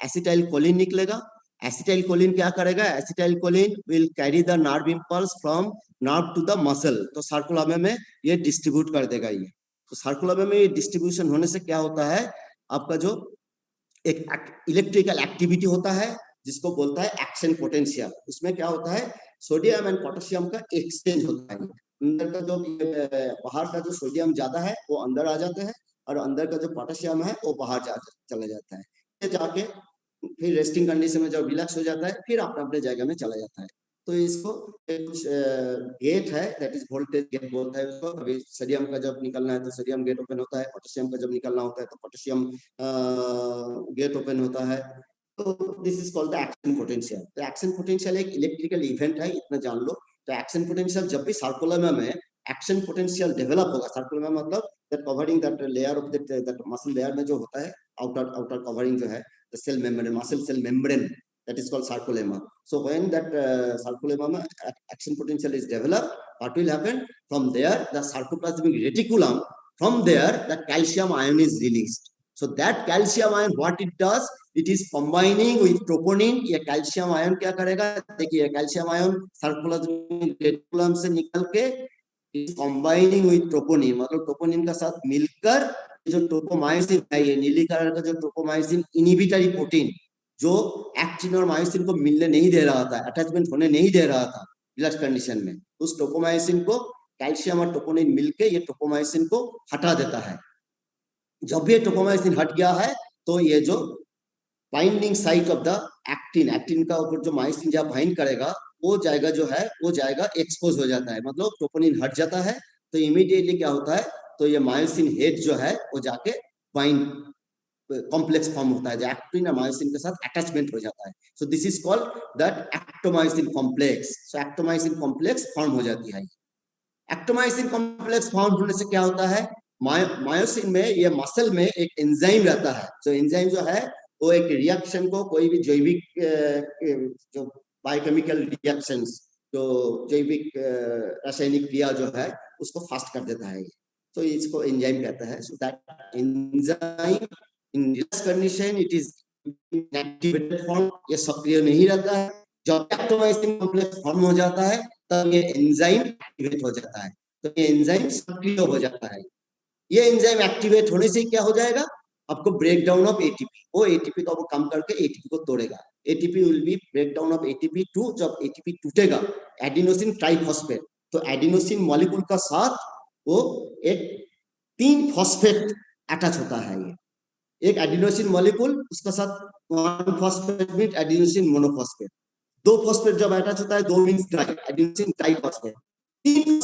एसिटाइल कोलिन निकलेगा। एसिटाइल कोलिन क्या करेगा? Acetylcholine will carry the nerve impulse from nerve to the muscle. तो सर्कुलम में ये डिस्ट्रीब्यूट कर देगा ये। तो सर्कुलम में ये डिस्ट्रीब्यूशन होने से क्या होता है? आपका जो एक इलेक्ट्रिकल एक्टिविटी होता है जिसको बोलता है एक्शन पोटेंशियल। उसमें क्या होता है? सोडियम एंड पोटेशियम का एक्सचेंज होता है। अंदर का जो बाहर का जो सोडियम ज्यादा है वो अंदर आ जाता है और अंदर का जो पोटेशियम है वो बाहर चला जाता है। जाके फिर रेस्टिंग कंडीशन में जब रिलैक्स हो जाता है फिर अपने अपने जगह में चला जाता है। तो इसको कुछ गेट है, दैट इज वोल्टेज गेट बोलता है उसको। अभी सोडियम का जब निकलना है तो सोडियम गेट ओपन होता है, पोटेशियम का जब निकलना होता है तो पोटेशियम गेट ओपन होता है। तो this is called the action potential. तो एक्शन पोटेंशियल एक इलेक्ट्रिकल इवेंट है, इतना जान लो। तो एक्शन पोटेंशियल जब भी सर्कुलम में एक्शन पोटेंशियल डेवलप होगा, सर्कुलम मतलब that covering that layer of that muscle layer में जो होता है आउटर कवरिंग जो है the cell membrane, muscle cell membrane, that is called sarcolemma. So when that sarcolemma action potential is developed, what will happen? From there the sarcoplasmic reticulum, from there the calcium ion is released. So that calcium ion what it does, it is combining with troponin. ये calcium ion क्या करेगा? देखिए calcium ion sarcoplasmic reticulum से निकल के combining with troponin, मतलब troponin का साथ मिलकर जो ट्रोपोमायोसिन है, ये नीली कलर का जो ट्रोपोमायोसिन इनहिबिटरी प्रोटीन जो एक्टिन और मायोसिन को मिलने नहीं दे रहा था, अटैचमेंट होने नहीं दे रहा था रिलैक्स कंडीशन में, उस ट्रोपोमायोसिन को कैल्शियम और ट्रोपोनिन मिलके ये ट्रोपोमायोसिन को हटा देता है। जब भी ट्रोपोमायोसिन हट गया है तो ये जो binding site of the actin, actin का ऊपर जो मायोसिन जब बाइंड करेगा वो जाएगा जो है वो जाएगा एक्सपोज हो जाता है, मतलब ट्रोपोनिन हट जाता है। तो इमीडिएटली क्या होता है? तो ये मायोसिन हेड जो है वो जाके बाइंड कॉम्प्लेक्स फॉर्म होता है, जो एक्टिन और मायोसिन के साथ अटैचमेंट हो जाता है। So this is called that actomyosin complex. So actomyosin complex form हो जाती है। एक्टोमायोसिन कॉम्प्लेक्स फॉर्म होने से क्या होता है, मायोसिन में, ये मसल में एक एंजाइम रहता है। जो एंजाइम जो है वो एक रिएक्शन को, कोई भी जैविक जो बायोकेमिकल रिएक्शंस, जो जैविक रासायनिक क्रिया जो है उसको फास्ट कर देता है। तो इसको एंजाइम कहता है। So that enzyme in this condition it is inactivated form, ये सक्रिय नहीं रहता है। जब एक्टोमायोसिन कॉम्प्लेक्स फॉर्म हो जाता है तब ये एंजाइम एक्टिवेट हो जाता है, तो ये एंजाइम सक्रिय हो जाता है। ये एंजाइम एक्टिवेट होने से क्या हो जाएगा, आपको ब्रेक डाउन ऑफ एटीपी, वो एटीपी का वो कम करके एटीपी को तोड़ेगा। ATP will be break down of ATP to, जब एटीपी टूटेगा एडिनोसिन ट्राइफॉस्फेट, तो एडिनोसिन मॉलिक्यूल का साथ वो एक 3 फॉस्फेट अटैच होता है। ये एक एडिनोसिन मॉलिक्यूल, उसका साथ 1 phosphate mean adenosine monophosphate, 2 phosphate जब अटैच होता है, 2 means try, adenosine triphosphate, 3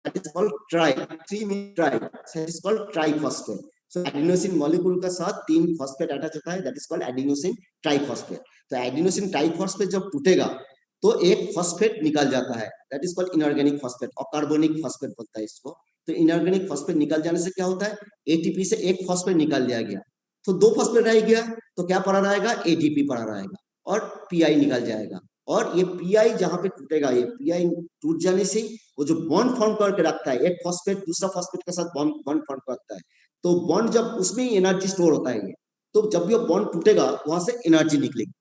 that is called tri, 3 mean tri, that is called triphosphate. So adenosine molecule का साथ 3 फॉस्फेट अटैच होता है, that is called adenosine triphosphate. तो adenosine triphosphate जब टूटेगा तो एक फॉस्फेट निकल जाता है, that is called inorganic phosphate, और कार्बोनिक फॉस्फेट बोलता है इसको। तो इनऑर्गेनिक फॉस्फेट निकल जाने से क्या होता है, एटीपी से एक फॉस्फेट निकाल दिया गया, तो 2 फॉस्फेट रह गया, तो क्या पड़ा रहेगा, एटीपी पड़ा रहेगा और पीआई निकल जाएगा। और ये पीआई जहां पे टूटेगा, ये पीआई टूट जाने से वो जो बॉन्ड फॉर्म करके रखता है, एक फॉस्फेट दूसरा फॉस्फेट के साथ बॉन्ड फॉर्म कर रखता है, तो बॉन्ड जब उसमें एनर्जी स्टोर होता है, ये तो जब ये बॉन्ड टूटेगा वहां से एनर्जी निकलेगी।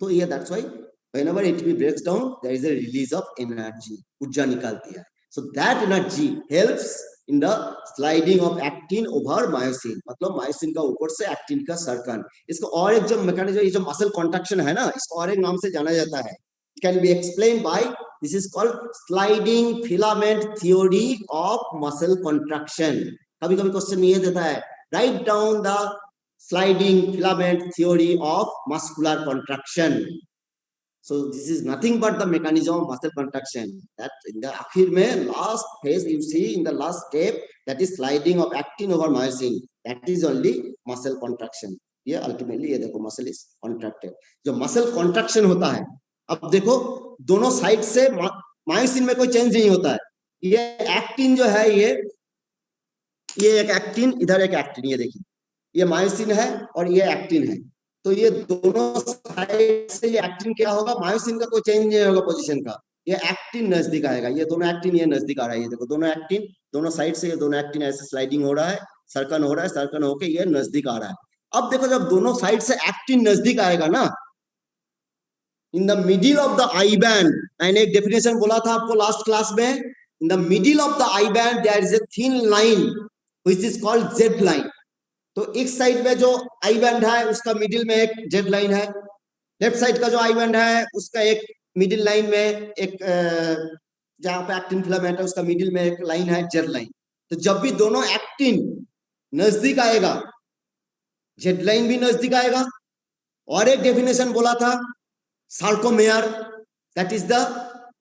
तो ये that's why whenever ATP breaks down there is a release of energy, ऊर्जा निकालती है। so that energy helps in the sliding of actin over myosin, मतलब मायोसिन का ऊपर से एक्टिन का सरकन। इसको और एक जो मैकेनिज्म, ये जो मसल कॉन्ट्रैक्शन है ना, इसको और एक नाम से जाना जाता है, can be explained by, this is called sliding filament theory of muscle contraction। कभी कभी क्वेश्चन ये देता है, write down the sliding filament theory of muscular contraction। So this is nothing but the mechanism of muscle contraction, that in the akhir mein last phase you see in the last step, that is sliding of actin over myosin, that is only muscle contraction। ये ultimately ये देखो muscle is contracted। जो muscle contraction होता है, अब देखो दोनों side से मायोसिन में कोई चेंज नहीं होता है। ये एक्टिन जो है, ये एक एक्टिन, इधर एक एक्टिन, ये देखिए ये मायोसिन है और ये एक्टिन है, तो ये दोनों साइड से ये एक्टिन क्या होगा, मायोसिन का कोई चेंज नहीं होगा पोजीशन का, ये एक्टिन नजदीक आएगा, ये दोनों एक्टिन ये नजदीक आ रहा है, ये देखो दोनों एक्टिन, दोनों साइड से ये दोनों एक्टिन ऐसे स्लाइडिंग हो रहा है, सर्कन हो रहा है, सर्कन होके ये नजदीक आ रहा है। अब देखो जब दोनों साइड से एक्टिन नजदीक आएगा ना, in the middle of the I band, मैंने एक डेफिनेशन बोला था आपको लास्ट क्लास में, in the middle of the I band there is a thin line which is called Z line. तो एक साइड में जो आई बैंड है उसका मिडिल में एक जेड लाइन है, लेफ्ट साइड का जो आई बैंड है उसका एक मिडिल लाइन में एक जहां पे एक्टिन फिलामेंट है उसका मिडिल में एक लाइन है जेड लाइन। तो जब भी दोनों एक्टिन नजदीक आएगा, जेड लाइन भी नजदीक आएगा। और एक डेफिनेशन बोला था sarcomere, that is the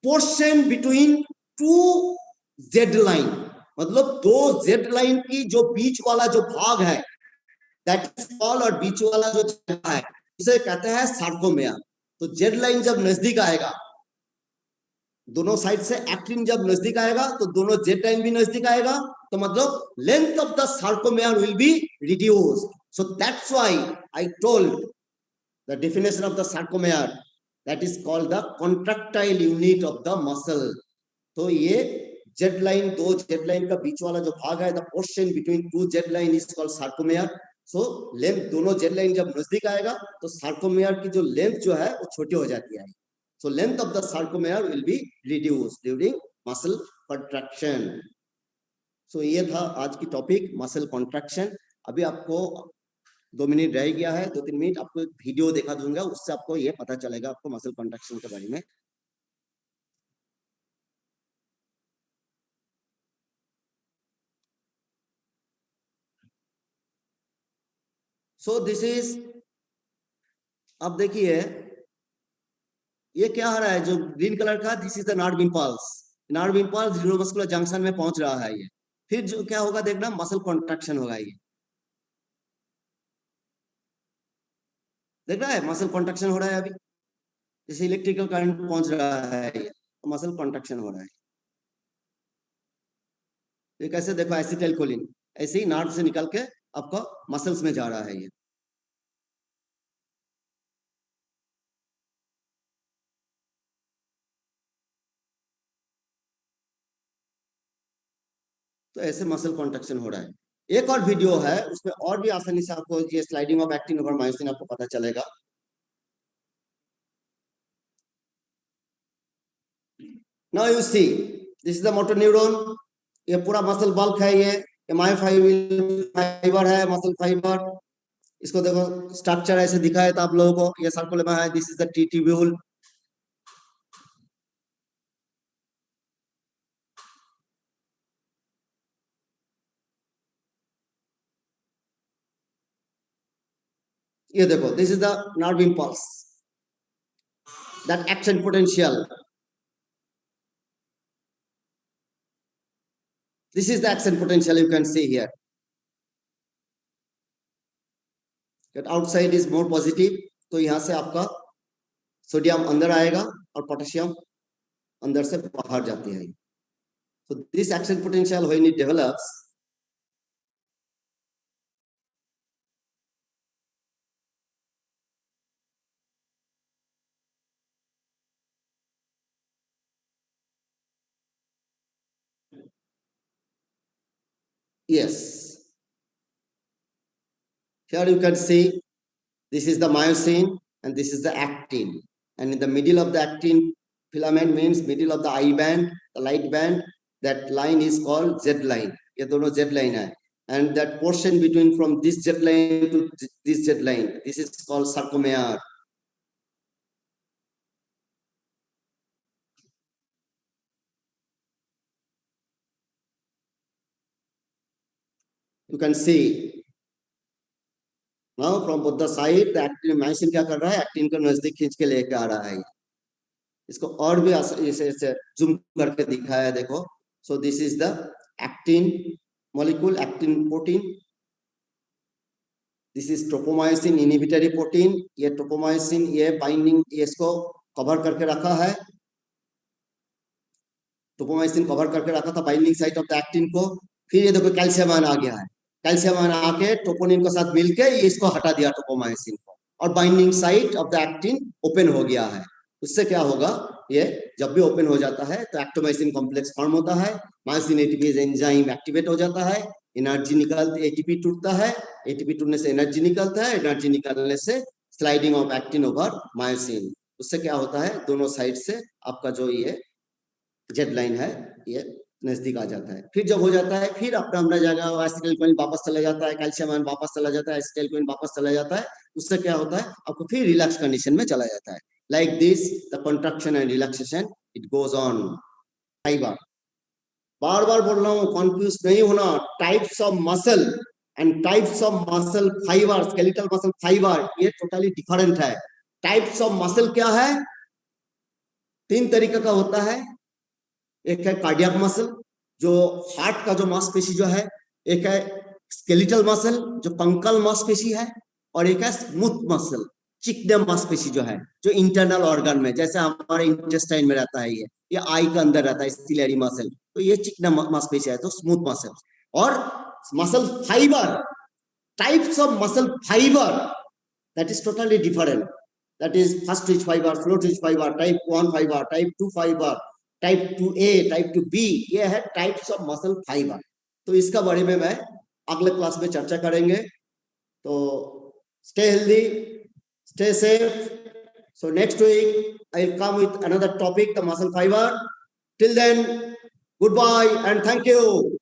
portion between 2 Z line, मतलब 2 जेड लाइन की जो बीच वाला जो भाग है, दैट इज कॉल्ड, और बीच वाला जो है उसे कहते हैं सार्कोमेयर। तो जेड लाइन जब नजदीक आएगा, दोनों साइड से एक्टिन जब नजदीक आएगा तो दोनों जेड लाइन भी नजदीक आएगा, तो मतलब length of the sarcomere will be reduced. So that's why I told the definition of the sarcomere, that is called the contractile unit of the muscle. तो ये जेड लाइन, 2 जेड लाइन का बीच वाला जो भाग है, the portion between 2 Z line is called sarcomere. So length, दोनों Z line जब नजदीक आएगा तो सार्कोमेयर की जो लेंथ जो है वो छोटी हो जाती है। So length of the sarcomere will be reduced during muscle contraction. So ये था आज की टॉपिक, मसल कॉन्ट्रैक्शन। अभी आपको 2 मिनट रह गया है, 2-3 मिनट आपको एक वीडियो दिखा दूंगा, उससे आपको ये पता चलेगा आपको मसल कॉन्ट्रैक्शन के बारे में। सो दिस इज, अब देखिए ये क्या हो रहा है जो ग्रीन कलर का, this is the nerve impulse. Nerve impulse neuromuscular junction में पहुंच रहा है ये, फिर जो क्या होगा देखना, मसल कॉन्ट्रैक्शन होगा ये। देख रहा है मसल कॉन्ट्रैक्शन हो रहा है अभी, जैसे इलेक्ट्रिकल करंट पहुंच रहा है, मसल कॉन्ट्रैक्शन हो रहा है। ये कैसे, देखो एसिटाइलकोलिन ऐसे ही नार्व से निकल के आपका मसल्स में जा रहा है ये। तो ऐसे मसल कॉन्ट्रैक्शन हो रहा है। एक और वीडियो है उसमें और भी आसानी से आपको ये sliding of actin over myosin आपको पता चलेगा। Now you see, this is the motor neuron, ये पूरा मसल बल्क है, ये मायोफाइबर है, मसल फाइबर। इसको देखो स्ट्रक्चर ऐसे दिखाया था आप लोगों को, ये सर्कुलर में है, this is the T tubule. ये देखो this is the nerve impulse that action potential, this is the action potential you can see here, that outside is more positive, तो यहां से आपका सोडियम अंदर आएगा और पोटेशियम अंदर से बाहर जाती है। so this action potential when it develops, yes, here you can see this is the myosin and this is the actin, and in the middle of the actin filament means middle of the I band, the light band, that line is called Z line, ये दोनों Z line है, and that portion between from this Z line to this Z line, this is called sarcomere. You can see now from both the side the actin myosin क्या कर रहा है, actin को नजदीक खींच के लेके आ रहा है। इसको और भी इसे जूम करके दिखाया है, देखो। सो this is the actin molecule, actin protein, this is tropomyosin inhibitory protein, ये ट्रोपोमायोसिन ये बाइंडिंग ये इसको कवर करके रखा है, ट्रोपोमायोसिन कवर करके रखा था binding site of the actin को। फिर ये देखो कैल्शियम आयन आ गया है, कैल्शियम आयन आके ट्रोपोनिन के साथ मिलके ये इसको हटा दिया ट्रोपोमायोसिन को, और binding site of the actin open हो गया है। उससे क्या होगा, ये जब भी ओपन हो जाता है तो एक्टोमायोसिन कॉम्प्लेक्स फॉर्म होता है, मायोसिन एटीपीज एंजाइम एक्टिवेट हो जाता है, एनर्जी निकलती, एटीपी टूटता है, एटीपी टूटने से एनर्जी निकलता है, एनर्जी निकलने से sliding of actin over myosin. उससे क्या होता है, दोनों साइड से आपका जो ये जेड लाइन है ये नजदीक आ जाता है। फिर जब हो जाता है फिर अपना अपना जगह एसिटाइलकोलिन वापस चला जाता है, कैल्शियम आयन वापस चला जाता है, एसिटाइलकोलिन वापस चला जाता है। उससे क्या होता है, आपको फिर रिलैक्स कंडीशन में चला जाता है। Like this the contraction and relaxation it goes on. Fibre, बार बार बोल रहा हूँ, कंफ्यूज नहीं होना। Types of muscle and types of muscle fibre, skeletal muscle fibre ये टोटली डिफरेंट है। टाइप्स ऑफ मसल क्या है, तीन तरीके का होता है। एक है कार्डियक मसल जो हार्ट का जो मांसपेशी जो है, एक है स्केलेटल मसल जो कंकल मांसपेशी है, और एक है स्मूथ मसल चिकने मांसपेशी जो है, जो इंटरनल ऑर्गन में, जैसे हमारे इंटेस्टाइन में रहता है, ये आई के अंदर रहता है सिलेरी मसल, तो ये चिकना मांसपेशी है, तो स्मूथ मसल। और muscle fibre, types of muscle fibre that is totally different, that is first twitch fiber, slow twitch fiber, type 1 fiber, type 2 fiber, type 2A, type 2B, ये है टाइप्स ऑफ मसल फाइबर। तो इसका बारे में मैं अगले class में चर्चा करेंगे। तो stay healthy, stay safe. So next week I will come with another topic, the muscle fiber. Till then, goodbye and thank you.